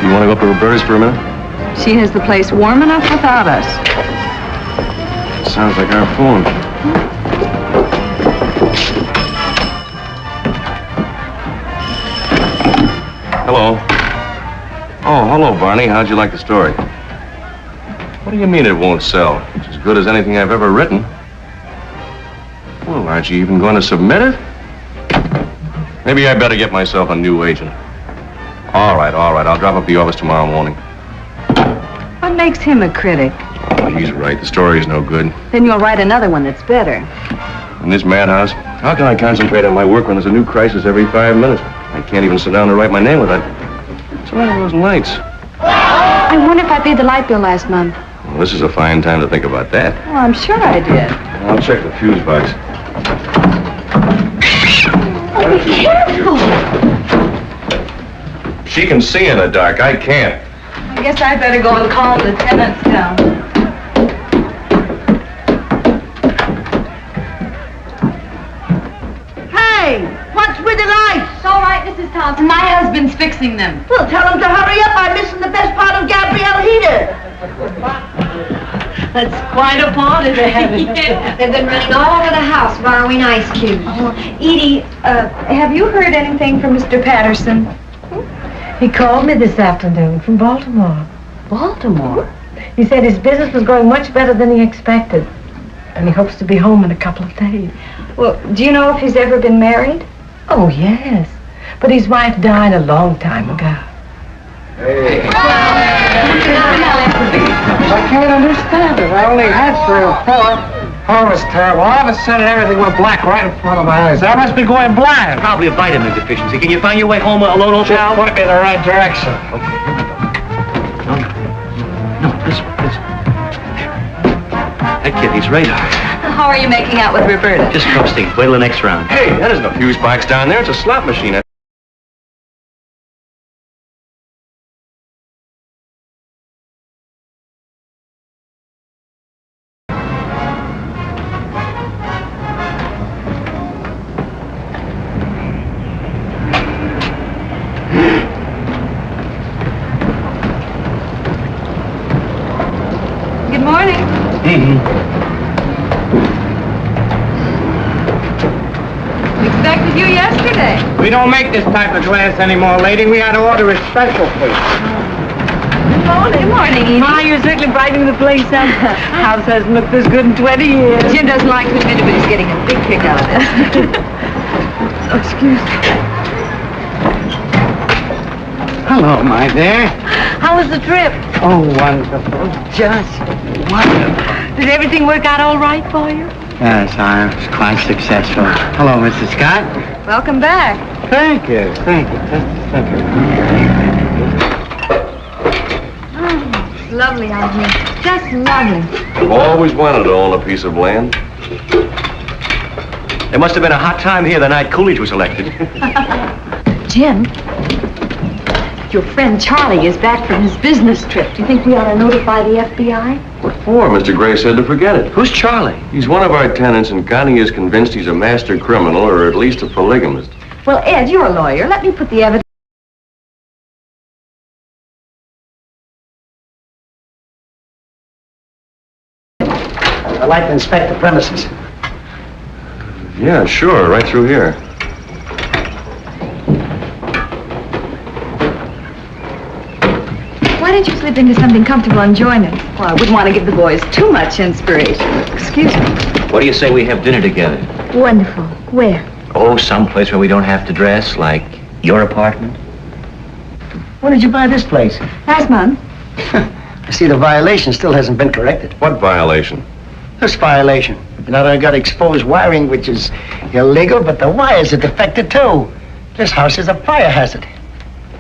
You want to go up to Roberta's for a minute? She has the place warm enough without us. Sounds like our phone. Hello. Oh, hello, Barney. How'd you like the story? What do you mean it won't sell? It's as good as anything I've ever written. Well, aren't you even going to submit it? Maybe I better get myself a new agent. All right. I'll drop up the office tomorrow morning. What makes him a critic? Oh, he's right. The story's no good. Then you'll write another one that's better. In this madhouse, how can I concentrate on my work when there's a new crisis every 5 minutes? I can't even sit down and write my name without... What's wrong with those lights? I wonder if I paid the light bill last month. Well, this is a fine time to think about that. Well, I'm sure I did. I'll check the fuse box. Oh, be careful. She can see in the dark. I can't. I guess I'd better go and calm the tenants down. Hey, what's with the lights? It's all right, Mrs. Thompson. My husband's fixing them. Well, tell him to hurry up. I'm missing the best part of Gabrielle Heater. That's quite a party they're having. Yeah. They've been running all over the house borrowing ice cubes. Edie, have you heard anything from Mr. Patterson? He called me this afternoon from Baltimore. Baltimore? He said his business was going much better than he expected. And he hopes to be home in a couple of days. Well, do you know if he's ever been married? Oh, yes. But his wife died a long time ago. Hey. I can't understand it. I only had 3 or 4. Oh, it was terrible. All of a sudden, everything went black right in front of my eyes. I must be going blind. Probably a vitamin deficiency. Can you find your way home alone, old pal? Just point me in the right direction. Okay, here we go. No, this way. That kid needs radar. How are you making out with Roberta? Just coasting. Wait till the next round. Hey, that isn't a fuse box down there. It's a slot machine. Good morning. Expected you yesterday. We don't make this type of glass anymore, lady. We had to order it special, please. Good morning. Good morning, Edie. Ma, you're certainly brightening the place up. House hasn't looked this good in 20 years. Jim doesn't like to admit it, but he's getting a big kick out of this. Oh, excuse me. Hello, my dear. How was the trip? Oh, wonderful. Just wonderful. Did everything work out all right for you? Yes, I was quite successful. Hello, Mrs. Scott. Welcome back. Thank you. Thank you. It's lovely out here. Just lovely. I've always wanted to own a piece of land. There must have been a hot time here the night Coolidge was elected. Jim, your friend Charlie is back from his business trip. Do you think we ought to notify the FBI? What for? Mr. Gray said to forget it. Who's Charlie? He's one of our tenants, and Connie is convinced he's a master criminal, or at least a polygamist. Well, Ed, you're a lawyer. Let me put the evidence. I'd like to inspect the premises. Yeah, sure, right through here. Why don't you slip into something comfortable and join us? Well, I wouldn't want to give the boys too much inspiration. Excuse me. What do you say we have dinner together? Wonderful. Where? Oh, someplace where we don't have to dress, like your apartment. When did you buy this place? Last month. I see the violation still hasn't been corrected. What violation? This violation. You know, I got exposed wiring, which is illegal, but the wires are defective, too. This house is a fire hazard.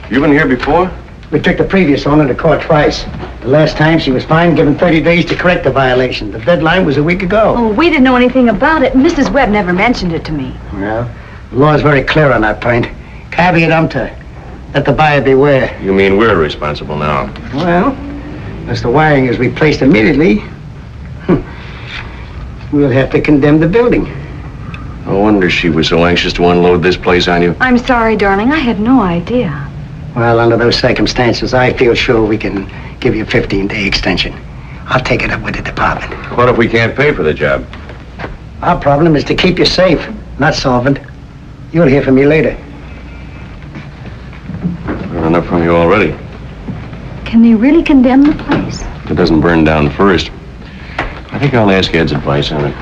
You been here before? We took the previous owner to court twice. The last time she was fined, given 30 days to correct the violation. The deadline was a week ago. Oh, we didn't know anything about it. Mrs. Webb never mentioned it to me. Well, the law is very clear on that point. Caveat emptor. Let the buyer beware. You mean we're responsible now? Well, unless the wiring is replaced immediately, we'll have to condemn the building. No wonder she was so anxious to unload this place on you. I'm sorry, darling. I had no idea. Well, under those circumstances, I feel sure we can give you a 15-day extension. I'll take it up with the department. What if we can't pay for the job? Our problem is to keep you safe, not solvent. You'll hear from me later. I've heard enough from you already. Can they really condemn the place? If it doesn't burn down first. I think I'll ask Ed's advice on it.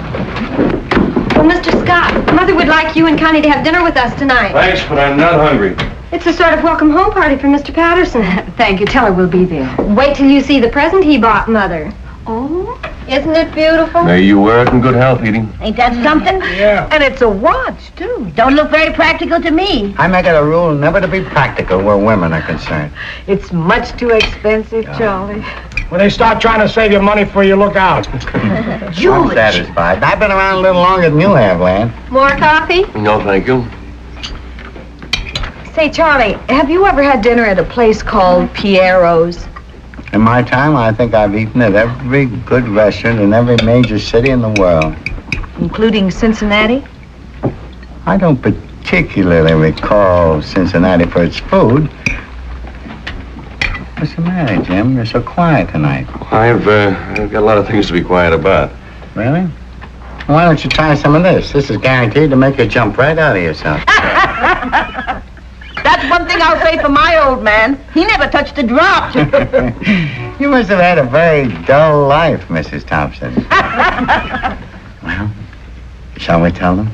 Well, Mr. Scott, Mother would like you and Connie to have dinner with us tonight. Thanks, but I'm not hungry. It's a sort of welcome home party for Mr. Patterson. Thank you. Tell her we'll be there. Wait till you see the present he bought Mother. Oh? Isn't it beautiful? May you wear it in good health, Edie. Ain't that something? Yeah. And it's a watch, too. Don't look very practical to me. I make it a rule never to be practical where women are concerned. It's much too expensive, Charlie. When they start trying to save you money for you, look out. I'm satisfied. I've been around a little longer than you have, Lan. More coffee? No, thank you. Say, Charlie, have you ever had dinner at a place called Piero's? In my time, I think I've eaten at every good restaurant in every major city in the world. Including Cincinnati? I don't particularly recall Cincinnati for its food. What's the matter, Jim? You're so quiet tonight. I've got a lot of things to be quiet about. Really? Why don't you try some of this? This is guaranteed to make you jump right out of yourself. That's one thing I'll say for my old man. He never touched a drop. You must have had a very dull life, Mrs. Thompson. Well, shall we tell them?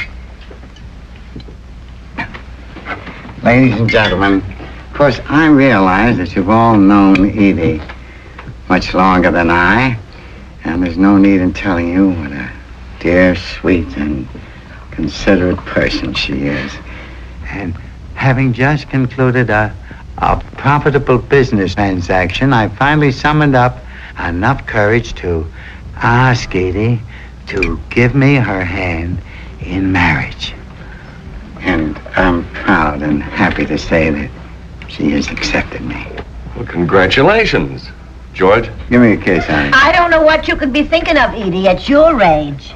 Ladies and gentlemen, of course, I realize that you've all known Edie much longer than I, and there's no need in telling you what a dear, sweet, and considerate person she is. And having just concluded a profitable business transaction, I finally summoned up enough courage to ask Edie to give me her hand in marriage. And I'm proud and happy to say that she has accepted me. Well, congratulations. George? Give me a kiss, honey. I don't know what you could be thinking of, Edie, at your age.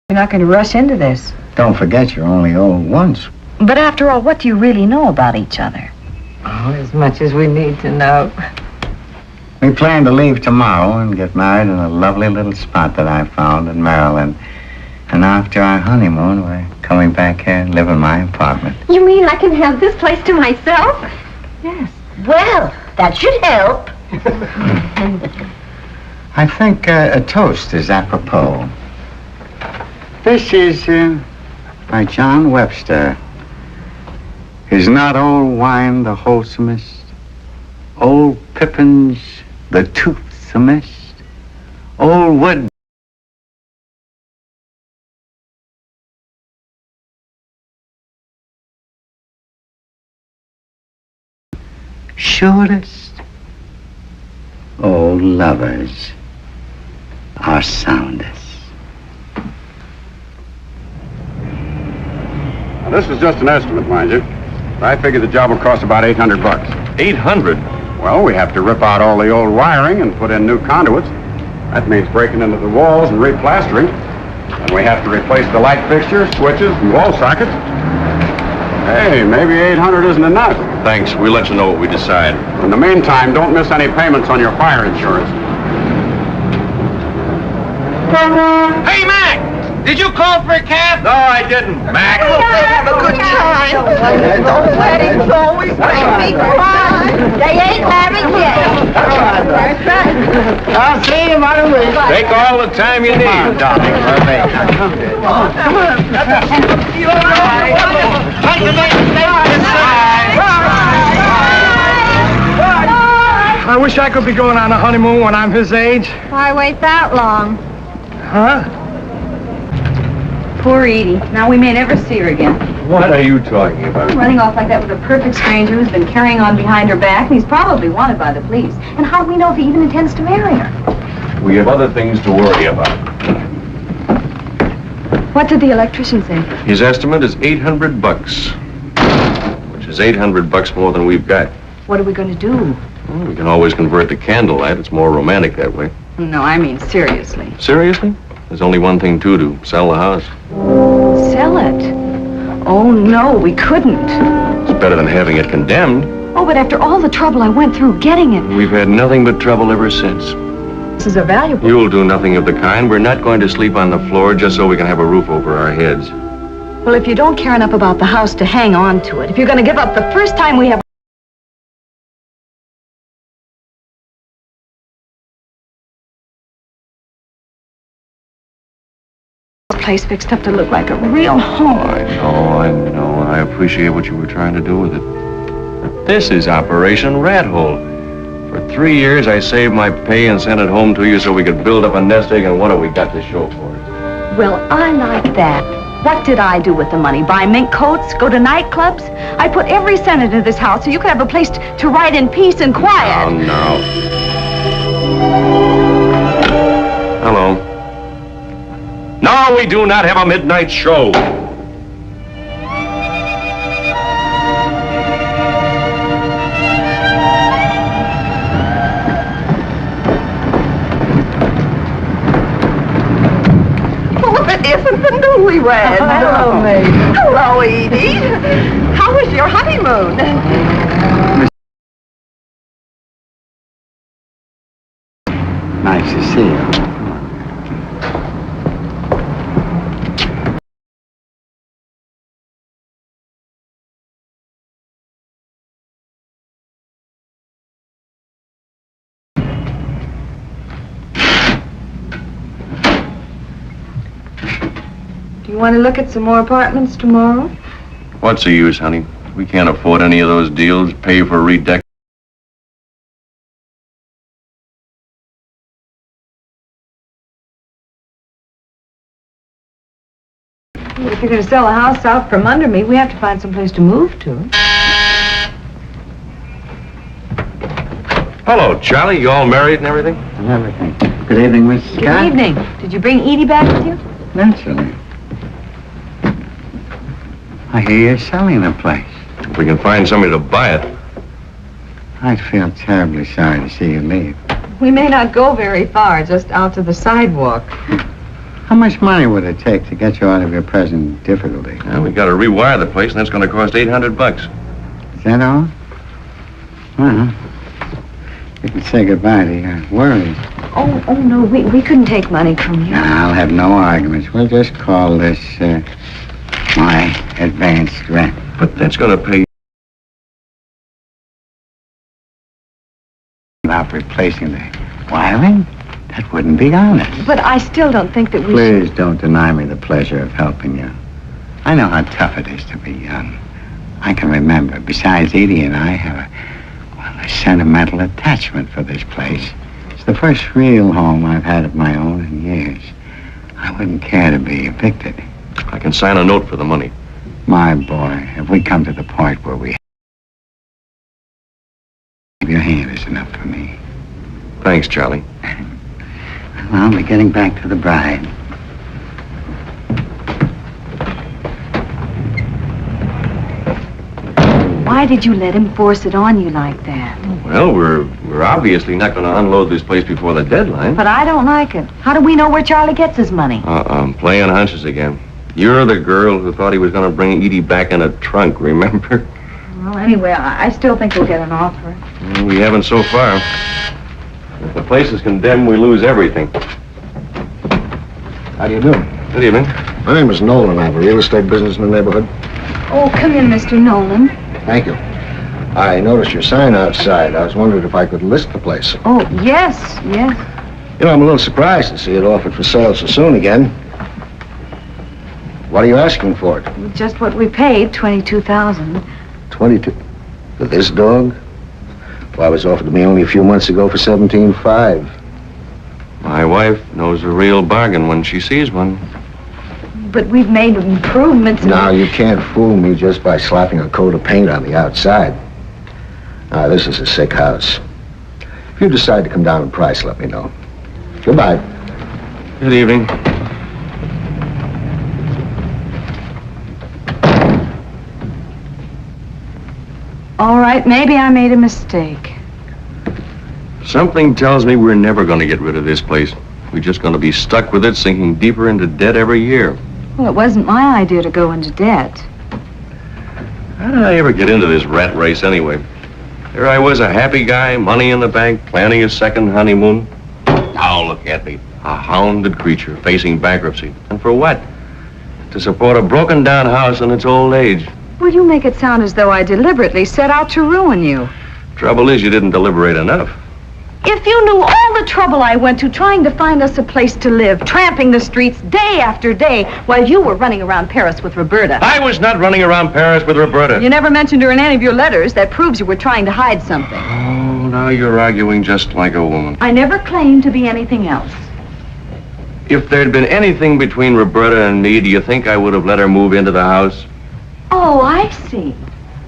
You're not going to rush into this. Don't forget you're only old once. But after all, what do you really know about each other? Oh, as much as we need to know. We plan to leave tomorrow and get married in a lovely little spot that I found in Maryland. And after our honeymoon, we're coming back here and live in my apartment. You mean I can have this place to myself? Yes. Well, that should help. I think a toast is apropos. This is by John Webster. Is not old wine the wholesomest? Old pippins the toothsomest? Old wood surest? Old lovers are soundest. Now, this is just an estimate, mind you. I figure the job will cost about $800. 800? Well, we have to rip out all the old wiring and put in new conduits. That means breaking into the walls and replastering. And we have to replace the light fixtures, switches, and wall sockets. Hey, maybe 800 isn't enough. Thanks. We'll let you know what we decide. In the meantime, don't miss any payments on your fire insurance. Hey, Mac! Did you call for a cab? No, I didn't. Mac! Have a good time. Those weddings always make me cry. They ain't married yet. I'll see you in about a week. Take all the time you need. Darling, I wish I could be going on a honeymoon when I'm his age. Why wait that long? Huh? Poor Edie. Now we may never see her again. What are you talking about? Running off like that with a perfect stranger who's been carrying on behind her back, and he's probably wanted by the police. And how do we know if he even intends to marry her? We have other things to worry about. What did the electrician say? His estimate is $800, which is $800 more than we've got. What are we going to do? Well, we can always convert to candlelight. It's more romantic that way. No, I mean seriously. Seriously? There's only one thing to do. Sell the house. Sell it? Oh, no, we couldn't. It's better than having it condemned. Oh, but after all the trouble I went through getting it. We've had nothing but trouble ever since. This are valuable. You'll do nothing of the kind. We're not going to sleep on the floor just so we can have a roof over our heads. Well, if you don't care enough about the house to hang on to it, if you're going to give up the first time we have this place fixed up to look like a real home. I know. I appreciate what you were trying to do with it. But this is Operation Rat Hole. For 3 years, I saved my pay and sent it home to you so we could build up a nest egg, and what have we got to show for it? Well, I like that. What did I do with the money? Buy mink coats? Go to nightclubs? I put every cent into this house so you could have a place to write in peace and quiet. Oh, no. Hello. No, we do not have a midnight show. Isn't the newlywed? Hello, May. Hello, Edie. How was your honeymoon? Nice to see you. You want to look at some more apartments tomorrow? What's the use, honey? We can't afford any of those deals. Pay for redeck. If you're going to sell a house out from under me, we have to find some place to move to. Hello, Charlie. You all married and everything? Everything. Good evening, Miss Scott. Good evening. Did you bring Edie back with you? Naturally. I hear you're selling the place. If we can find somebody to buy it. I'd feel terribly sorry to see you leave. We may not go very far, just out to the sidewalk. How much money would it take to get you out of your present difficulty? Well, we got to rewire the place, and that's going to cost $800. Is that all? Well, you can say goodbye to your worries. Oh, no, we couldn't take money from you. I'll have no arguments. We'll just call this, my advanced rent. But that's going to pay... About replacing the wiring? That wouldn't be honest. But I still don't think that we Please don't deny me the pleasure of helping you. I know how tough it is to be young. I can remember, besides Edie and I have a sentimental attachment for this place. It's the first real home I've had of my own in years. I wouldn't care to be evicted. I can sign a note for the money. My boy, if we come to the point where we... Your hand is enough for me. Thanks, Charlie. Well, I'll be getting back to the bride. Why did you let him force it on you like that? Well, we're obviously not going to unload this place before the deadline. But I don't like it. How do we know where Charlie gets his money? Playing hunches again. You're the girl who thought he was going to bring Edie back in a trunk, remember? Well, anyway, I still think we'll get an offer. Well, we haven't so far. If the place is condemned, we lose everything. How do you do? Good evening. My name is Nolan. I have a real estate business in the neighborhood. Oh, come in, Mr. Nolan. Thank you. I noticed your sign outside. I was wondering if I could list the place. Oh, yes, yes. You know, I'm a little surprised to see it offered for sale so soon again. What are you asking for it? Just what we paid, $22,000. 22. For this dog? Well, it was offered to me only a few months ago for $17,500. My wife knows a real bargain when she sees one. But we've made improvements. Now, you can't fool me just by slapping a coat of paint on the outside. Now, this is a sick house. If you decide to come down in price, let me know. Goodbye. Good evening. All right, maybe I made a mistake. Something tells me we're never going to get rid of this place. We're just going to be stuck with it, sinking deeper into debt every year. Well, it wasn't my idea to go into debt. How did I ever get into this rat race anyway? Here I was, a happy guy, money in the bank, planning a second honeymoon. Now look at me. A hounded creature facing bankruptcy. And for what? To support a broken down house in its old age. Well, you make it sound as though I deliberately set out to ruin you. Trouble is, you didn't deliberate enough. If you knew all the trouble I went to trying to find us a place to live, tramping the streets day after day, while you were running around Paris with Roberta. I was not running around Paris with Roberta. You never mentioned her in any of your letters. That proves you were trying to hide something. Oh, now you're arguing just like a woman. I never claimed to be anything else. If there'd been anything between Roberta and me, do you think I would have let her move into the house? Oh, I see.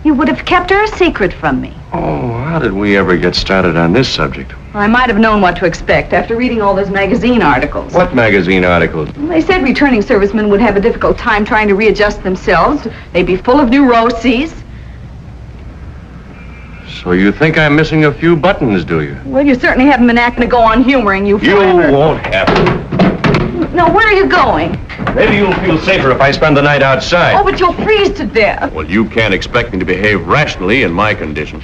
You would have kept her a secret from me. Oh, how did we ever get started on this subject? I might have known what to expect after reading all those magazine articles. What magazine articles? They said returning servicemen would have a difficult time trying to readjust themselves. They'd be full of neuroses. So you think I'm missing a few buttons, do you? Well, you certainly haven't been acting to go on humoring you You forever. won't have to. No, where are you going? Maybe you'll feel safer if I spend the night outside. Oh, but you'll freeze to death. Well, you can't expect me to behave rationally in my condition.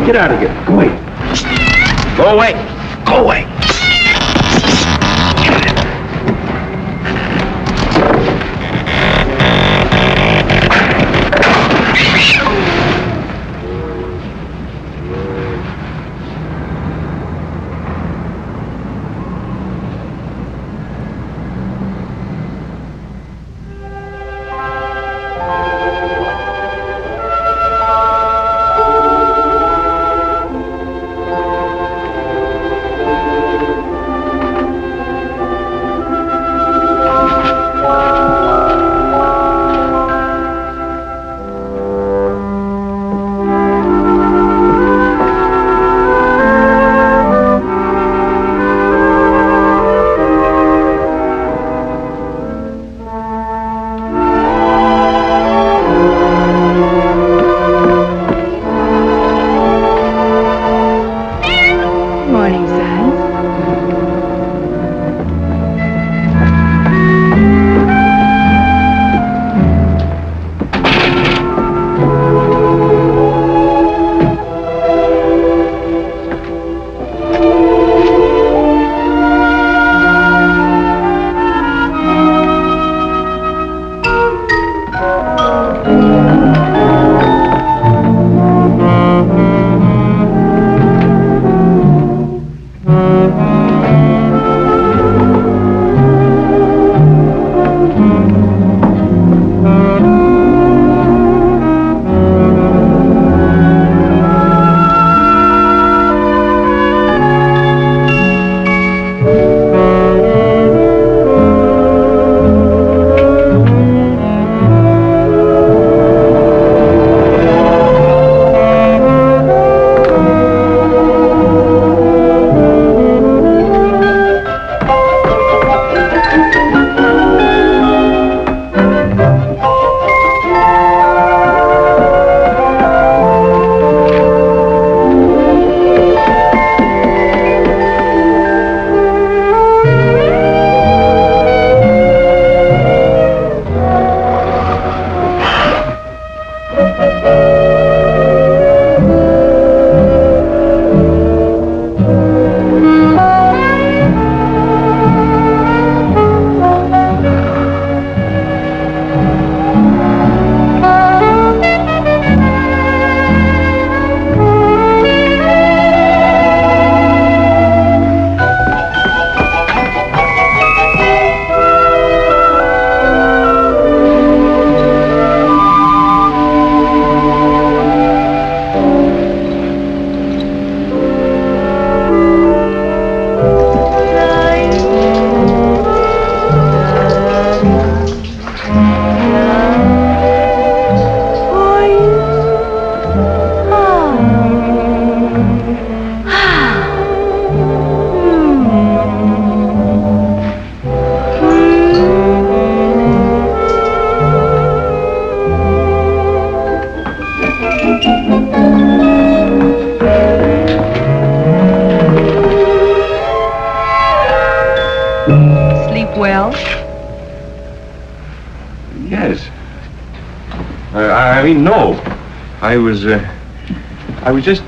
Get out of here. Go away. Go away. Go away. sleep well? Yes. I mean, no. I was just...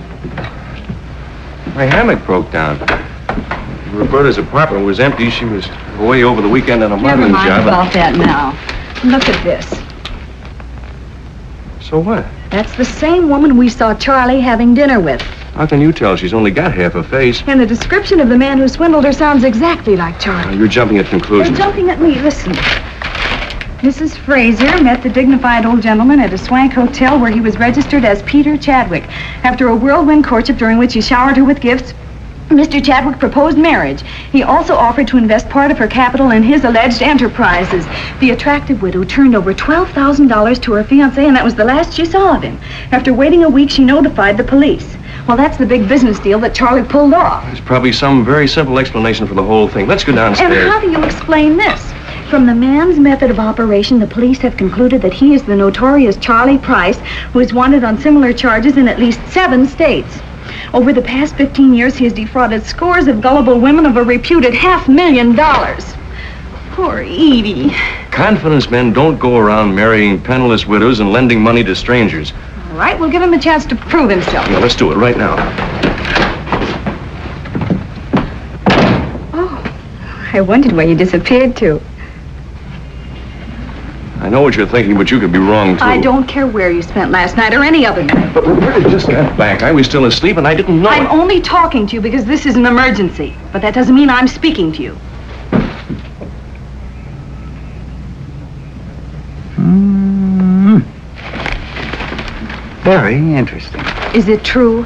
My hammock broke down. Roberta's apartment was empty. She was away over the weekend on a Never modeling mind job. about that now. Look at this. So what? That's the same woman we saw Charlie having dinner with. How can you tell? She's only got half a face. And the description of the man who swindled her sounds exactly like Charlie. You're jumping at You're conclusions. jumping at me. Listen. Mrs. Fraser met the dignified old gentleman at a swank hotel where he was registered as Peter Chadwick. After a whirlwind courtship during which he showered her with gifts, Mr. Chadwick proposed marriage. He also offered to invest part of her capital in his alleged enterprises. The attractive widow turned over $12,000 to her fiancé, and that was the last she saw of him. After waiting a week, she notified the police. Well, that's the big business deal that Charlie pulled off. There's probably some very simple explanation for the whole thing. Let's go downstairs. And how do you explain this? From the man's method of operation, the police have concluded that he is the notorious Charlie Price, who is wanted on similar charges in at least 7 states. Over the past 15 years, he has defrauded scores of gullible women of a reputed $500,000. Poor Edie. Confidence men don't go around marrying penniless widows and lending money to strangers. All right, we'll give him a chance to prove himself. Yeah, let's do it right now. Oh, I wondered where you disappeared to. I know what you're thinking, but you could be wrong, too. I don't care where you spent last night or any other night. But Roberta just got back. I was still asleep, and I didn't know I'm it. only talking to you because this is an emergency. But that doesn't mean I'm speaking to you. Very interesting. Is it true?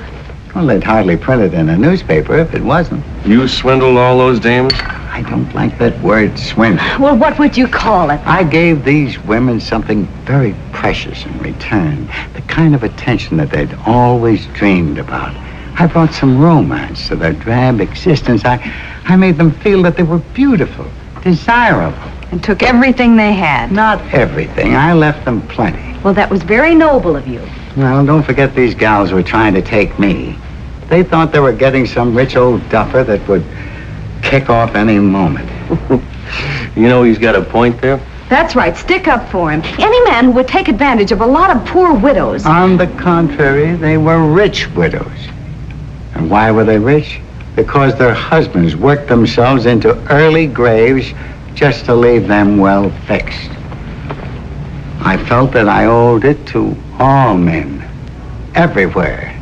Well, they'd hardly print it in a newspaper if it wasn't. You swindled all those dames? I don't like that word, swindle. Well, what would you call it? I gave these women something very precious in return. The kind of attention that they'd always dreamed about. I brought some romance to their drab existence. I made them feel that they were beautiful, desirable. And took everything they had. Not everything. I left them plenty. Well, that was very noble of you. Well, don't forget these gals were trying to take me. They thought they were getting some rich old duffer that would kick off any moment. You know he's got a point there. That's right. Stick up for him. Any man who would take advantage of a lot of poor widows. On the contrary, they were rich widows. And why were they rich? Because their husbands worked themselves into early graves just to leave them well fixed. I felt that I owed it to all men, everywhere,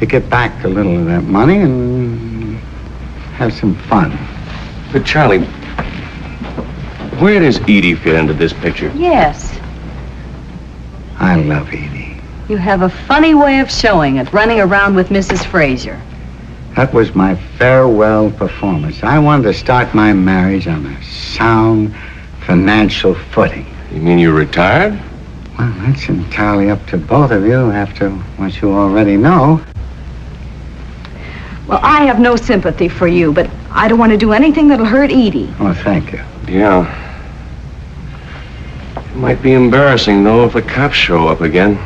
to get back a little of that money and have some fun. But Charlie, where does Edie fit into this picture? Yes. I love Edie. You have a funny way of showing it, running around with Mrs. Fraser. That was my farewell performance. I wanted to start my marriage on a sound financial footing. You mean you retired? Well, that's entirely up to both of you after what you already know. Well, I have no sympathy for you, but I don't want to do anything that'll hurt Edie. Oh, thank you. Yeah. It might be embarrassing, though, if the cops show up again.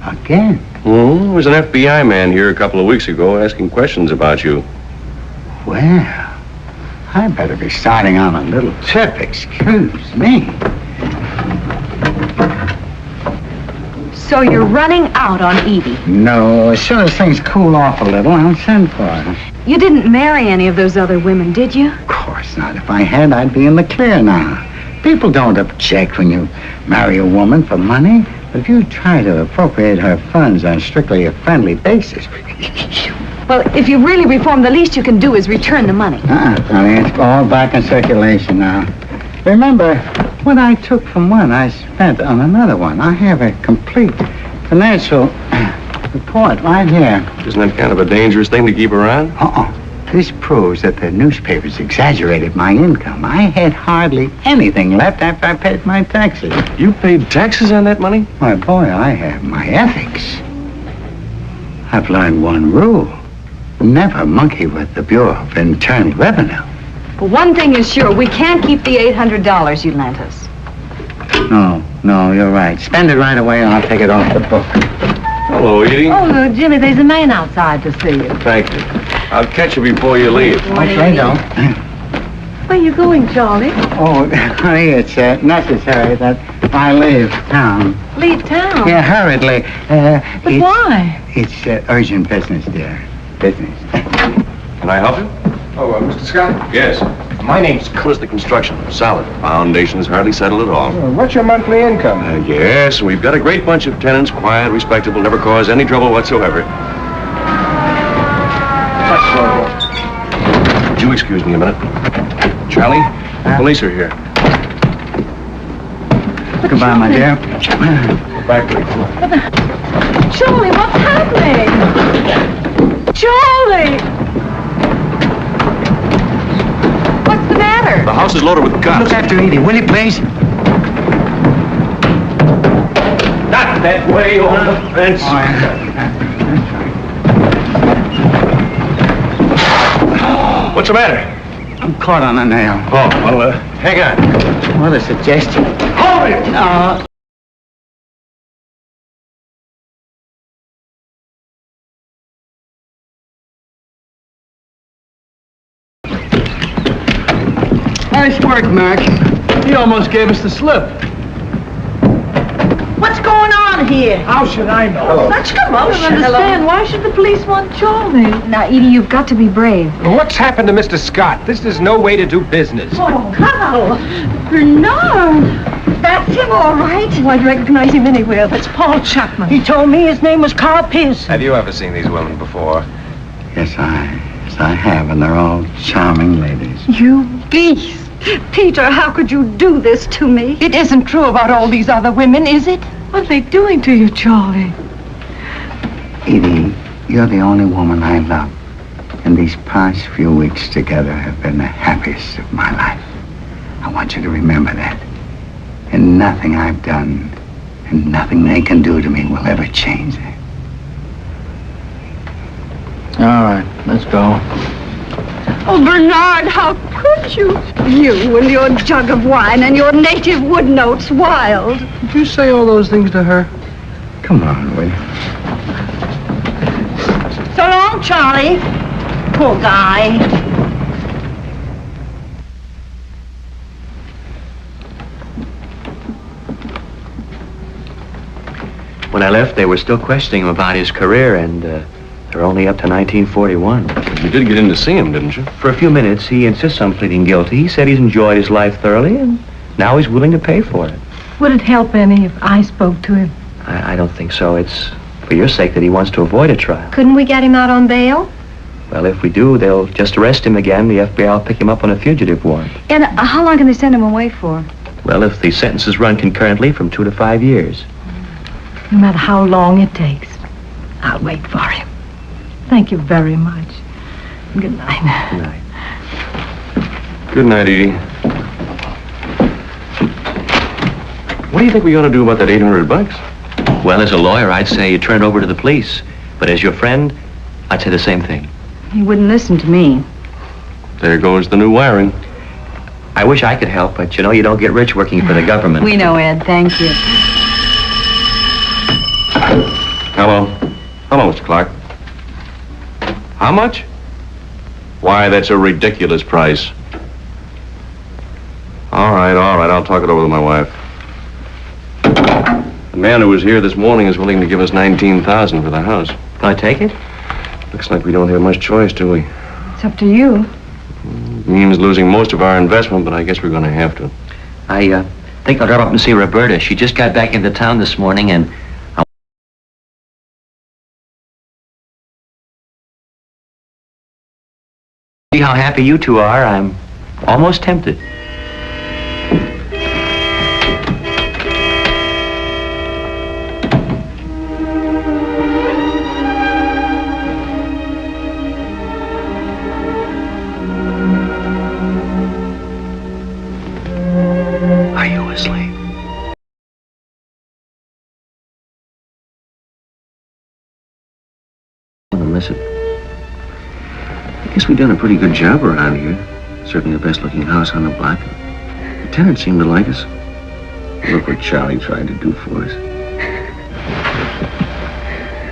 Again? Mm-hmm. There was an FBI man here a couple of weeks ago asking questions about you. Well, I better be starting on a little trip. Excuse me. So you're running out on Edie. No, as soon as things cool off a little, I'll send for her. You didn't marry any of those other women, did you? Of course not. If I had, I'd be in the clear now. People don't object when you marry a woman for money. But if you try to appropriate her funds on strictly a friendly basis... Well, if you really reform, the least you can do is return the money. Honey, it's all back in circulation now. Remember, what I took from one, I spent on another one. I have a complete financial report right here. Isn't that kind of a dangerous thing to keep around? This proves that the newspapers exaggerated my income. I had hardly anything left after I paid my taxes. You paid taxes on that money? Why, boy, I have my ethics. I've learned one rule. Never monkey with the Bureau of Internal Revenue. But one thing is sure, we can't keep the $800 you lent us. No, you're right. Spend it right away and I'll take it off the book. Hello, Edie. Oh, Jimmy, there's a man outside to see you. Thank you. I'll catch you before you leave. Okay, don't. Where are you going, Charlie? Oh, honey, it's necessary that I leave town. Leave town? Yeah, hurriedly. But why? It's urgent business, dear. Business. Can I help you? Oh, Mr. Scott? Yes. My name's Calista Construction. Solid. Foundation's hardly settled at all. What's your monthly income? Yes, we've got a great bunch of tenants, quiet, respectable, never cause any trouble whatsoever. Would you excuse me a minute? Charlie, the police are here. Goodbye, my dear. Go back to the Charlie, what's happening? Charlie! What's the matter? The house is loaded with cops. Look after Edie, will you, please? Not that way, on the fence. Oh, yeah. What's the matter? I'm caught on a nail. Oh, well, hang on. What a suggestion. Hold it! Nice work, Mac. He almost gave us the slip. What's going on here? How should I know? Such commotion. I don't understand. Why should the police want Charlie? Now, Edie, you've got to be brave. What's happened to Mr. Scott? This is no way to do business. Oh, Carl. Bernard. That's him, all right. Oh, I'd recognize him anywhere. That's Paul Chapman. He told me his name was Carl Pearson. Have you ever seen these women before? Yes, I have, and they're all charming ladies. You beast! Peter, how could you do this to me? It isn't true about all these other women, is it? What are they doing to you, Charlie? Edie, you're the only woman I love, and these past few weeks together have been the happiest of my life. I want you to remember that. And nothing I've done, and nothing they can do to me will ever change that. All right, let's go. Oh, Bernard, how could you? You and your jug of wine and your native wood notes wild. Did you say all those things to her? Come on, will you? So long, Charlie. Poor guy. When I left, they were still questioning him about his career, and they're only up to 1941. You did get in to see him, didn't you? For a few minutes, he insists on pleading guilty. He said he's enjoyed his life thoroughly, and now he's willing to pay for it. Would it help any if I spoke to him? I don't think so. It's for your sake that he wants to avoid a trial. Couldn't we get him out on bail? Well, if we do, they'll just arrest him again. The FBI will pick him up on a fugitive warrant. And how long can they send him away for? Well, if the sentences run concurrently, from 2 to 5 years. No matter how long it takes, I'll wait for him. Thank you very much. Good night. Good night. Good night, Edie. What do you think we ought to do about that $800? Well, as a lawyer, I'd say you turn it over to the police. But as your friend, I'd say the same thing. He wouldn't listen to me. There goes the new wiring. I wish I could help, but you know you don't get rich working for the government. We know, Ed. Thank you. Hello. Hello, Mr. Clark. How much? Why, that's a ridiculous price. All right, I'll talk it over with my wife. The man who was here this morning is willing to give us $19,000 for the house. Can I take it? Looks like we don't have much choice, do we? It's up to you. Means losing most of our investment, but I guess we're going to have to. I think I'll drop up and see Roberta. She just got back into town this morning, and see how happy you two are. I'm almost tempted. Are you asleep? I'm gonna miss it. I guess we've done a pretty good job around here. Certainly the best looking house on the block. The tenants seem to like us. Look what Charlie tried to do for us.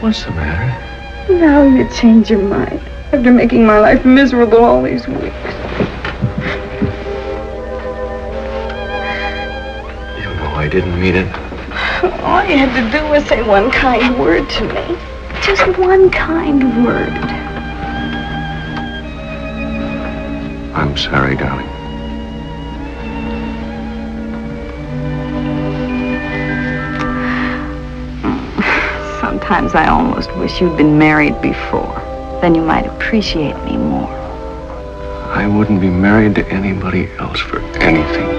What's the matter? Now you change your mind after making my life miserable all these weeks. didn't mean it. All you had to do was say one kind word to me. Just one kind word. I'm sorry, darling. Sometimes I almost wish you'd been married before. Then you might appreciate me more. I wouldn't be married to anybody else for anything.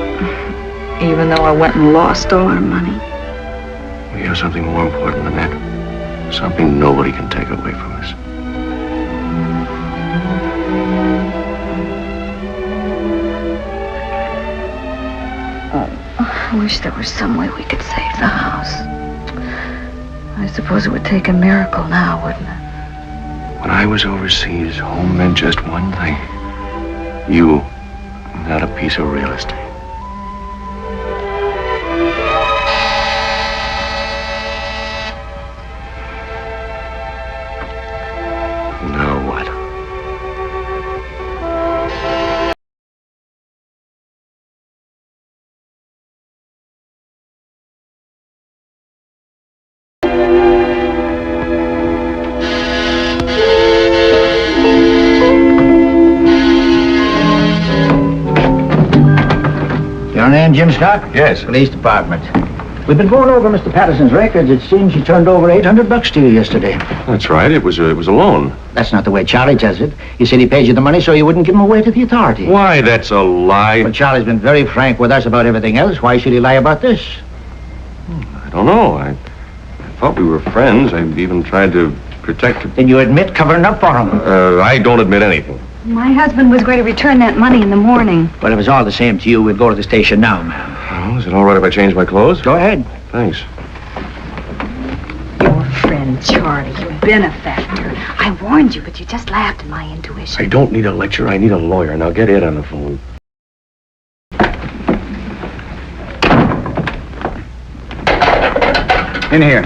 Even though I went and lost all our money. We have something more important than that. Something nobody can take away from us. I wish there was some way we could save the house. I suppose it would take a miracle now, wouldn't it? When I was overseas, home meant just one thing. You, not a piece of real estate. Now what? Your name, Jim Scott? Yes. Police Department. We've been going over Mr. Patterson's records. It seems he turned over $800 to you yesterday. That's right. It was a loan. That's not the way Charlie tells it. He said he paid you the money so you wouldn't give him away to the authorities. Why, that's a lie. But Charlie's been very frank with us about everything else. Why should he lie about this? I don't know. I thought we were friends. I even tried to protect... Then you admit covering up for him? I don't admit anything. My husband was going to return that money in the morning. Well, if it's all the same to you, we'll go to the station now, ma'am. Oh, is it all right if I change my clothes? Go ahead. Thanks. Your friend Charlie, your benefactor. I warned you, but you just laughed at my intuition. I don't need a lecture. I need a lawyer. Now get Ed on the phone. In here.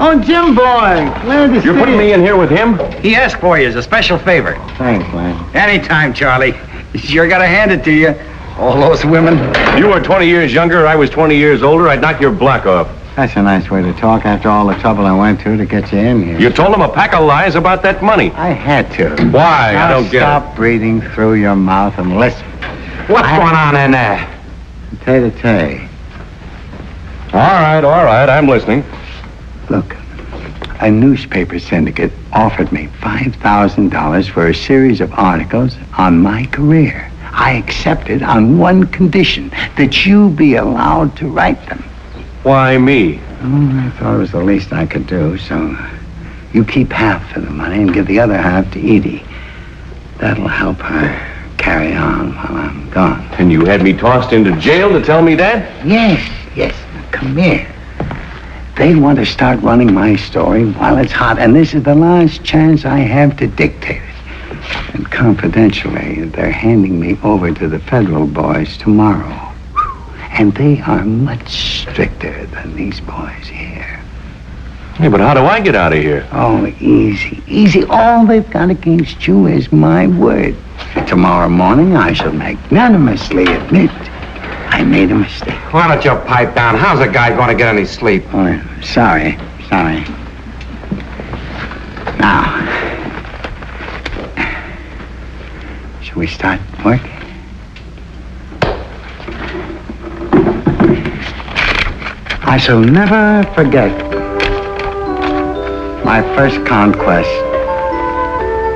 Oh, Jim boy. Glad to You're see putting you. me in here with him? He asked for you as a special favor. Thanks, man. Anytime, Charlie. Sure gotta hand it to you. All those women. You were 20 years younger, I was 20 years older, I'd knock your block off. That's a nice way to talk after all the trouble I went to get you in here. You told him a pack of lies about that money. I had to. Why? Now I don't get stop breathing through your mouth and listen. What's going on in there? Tay-to-tay. All right, I'm listening. Look, a newspaper syndicate offered me $5,000 for a series of articles on my career. I accepted on one condition, that you be allowed to write them. Why me? Oh, I thought it was the least I could do, so you keep half of the money and give the other half to Edie. That'll help her carry on while I'm gone. And you had me tossed into jail to tell me that? Yes. Come here. They want to start running my story while it's hot, and this is the last chance I have to dictate it. And confidentially, they're handing me over to the federal boys tomorrow. And they are much stricter than these boys here. Yeah, but how do I get out of here? Oh, easy. All they've got against you is my word. Tomorrow morning, I shall magnanimously admit I made a mistake. Why don't you pipe down? How's a guy going to get any sleep? Oh, sorry. Now, shall we start work? I shall never forget my first conquest.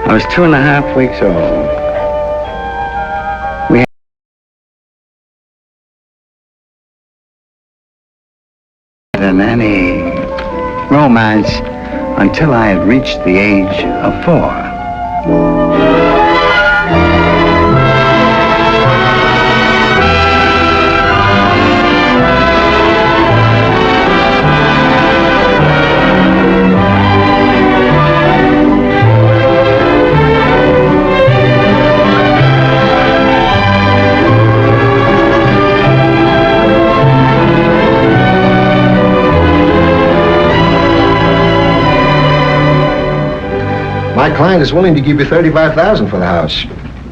I was 2.5 weeks old. Than any romance until I had reached the age of 4. My client is willing to give you $35,000 for the house.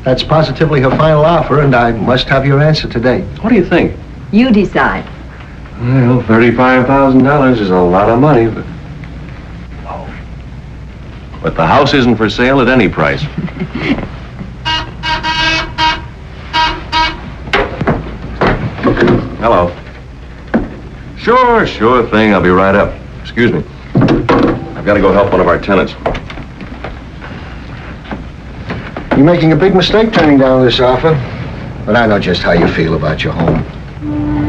That's positively her final offer, and I must have your answer today. What do you think? You decide. Well, $35,000 is a lot of money, but... But the house isn't for sale at any price. Hello. Sure thing. I'll be right up. Excuse me. I've got to go help one of our tenants. You're making a big mistake turning down this offer. But I know just how you feel about your home.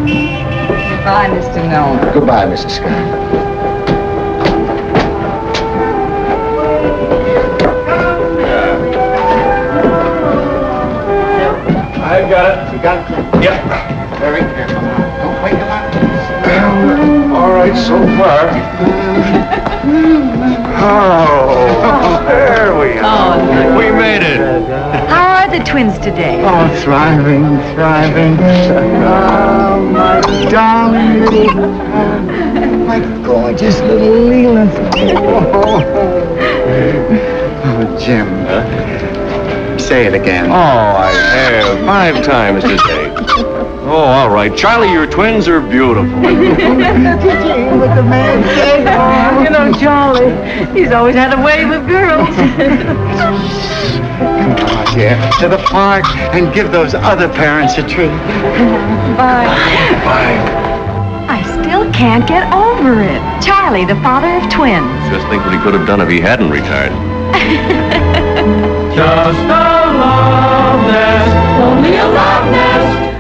Goodbye, Mr. Milner. Goodbye, Mrs. Scott. I've got it. You got it? Yep. Very careful now. Don't wake him up. All right, so far. Oh, there we are. Oh, We made it. how are the twins today? Oh, thriving. Oh, my darling little, my gorgeous little Leland. Oh, Jim. Say it again. Oh, I have 5 times today. Oh, all right. Charlie, your twins are beautiful. What the man said. You know, Charlie, he's always had a way with girls. Come on, dear, to the park and give those other parents a treat. Bye. Bye. I still can't get over it. Charlie, the father of twins. Just think what he could have done if he hadn't retired. Just a love nest, only a love nest.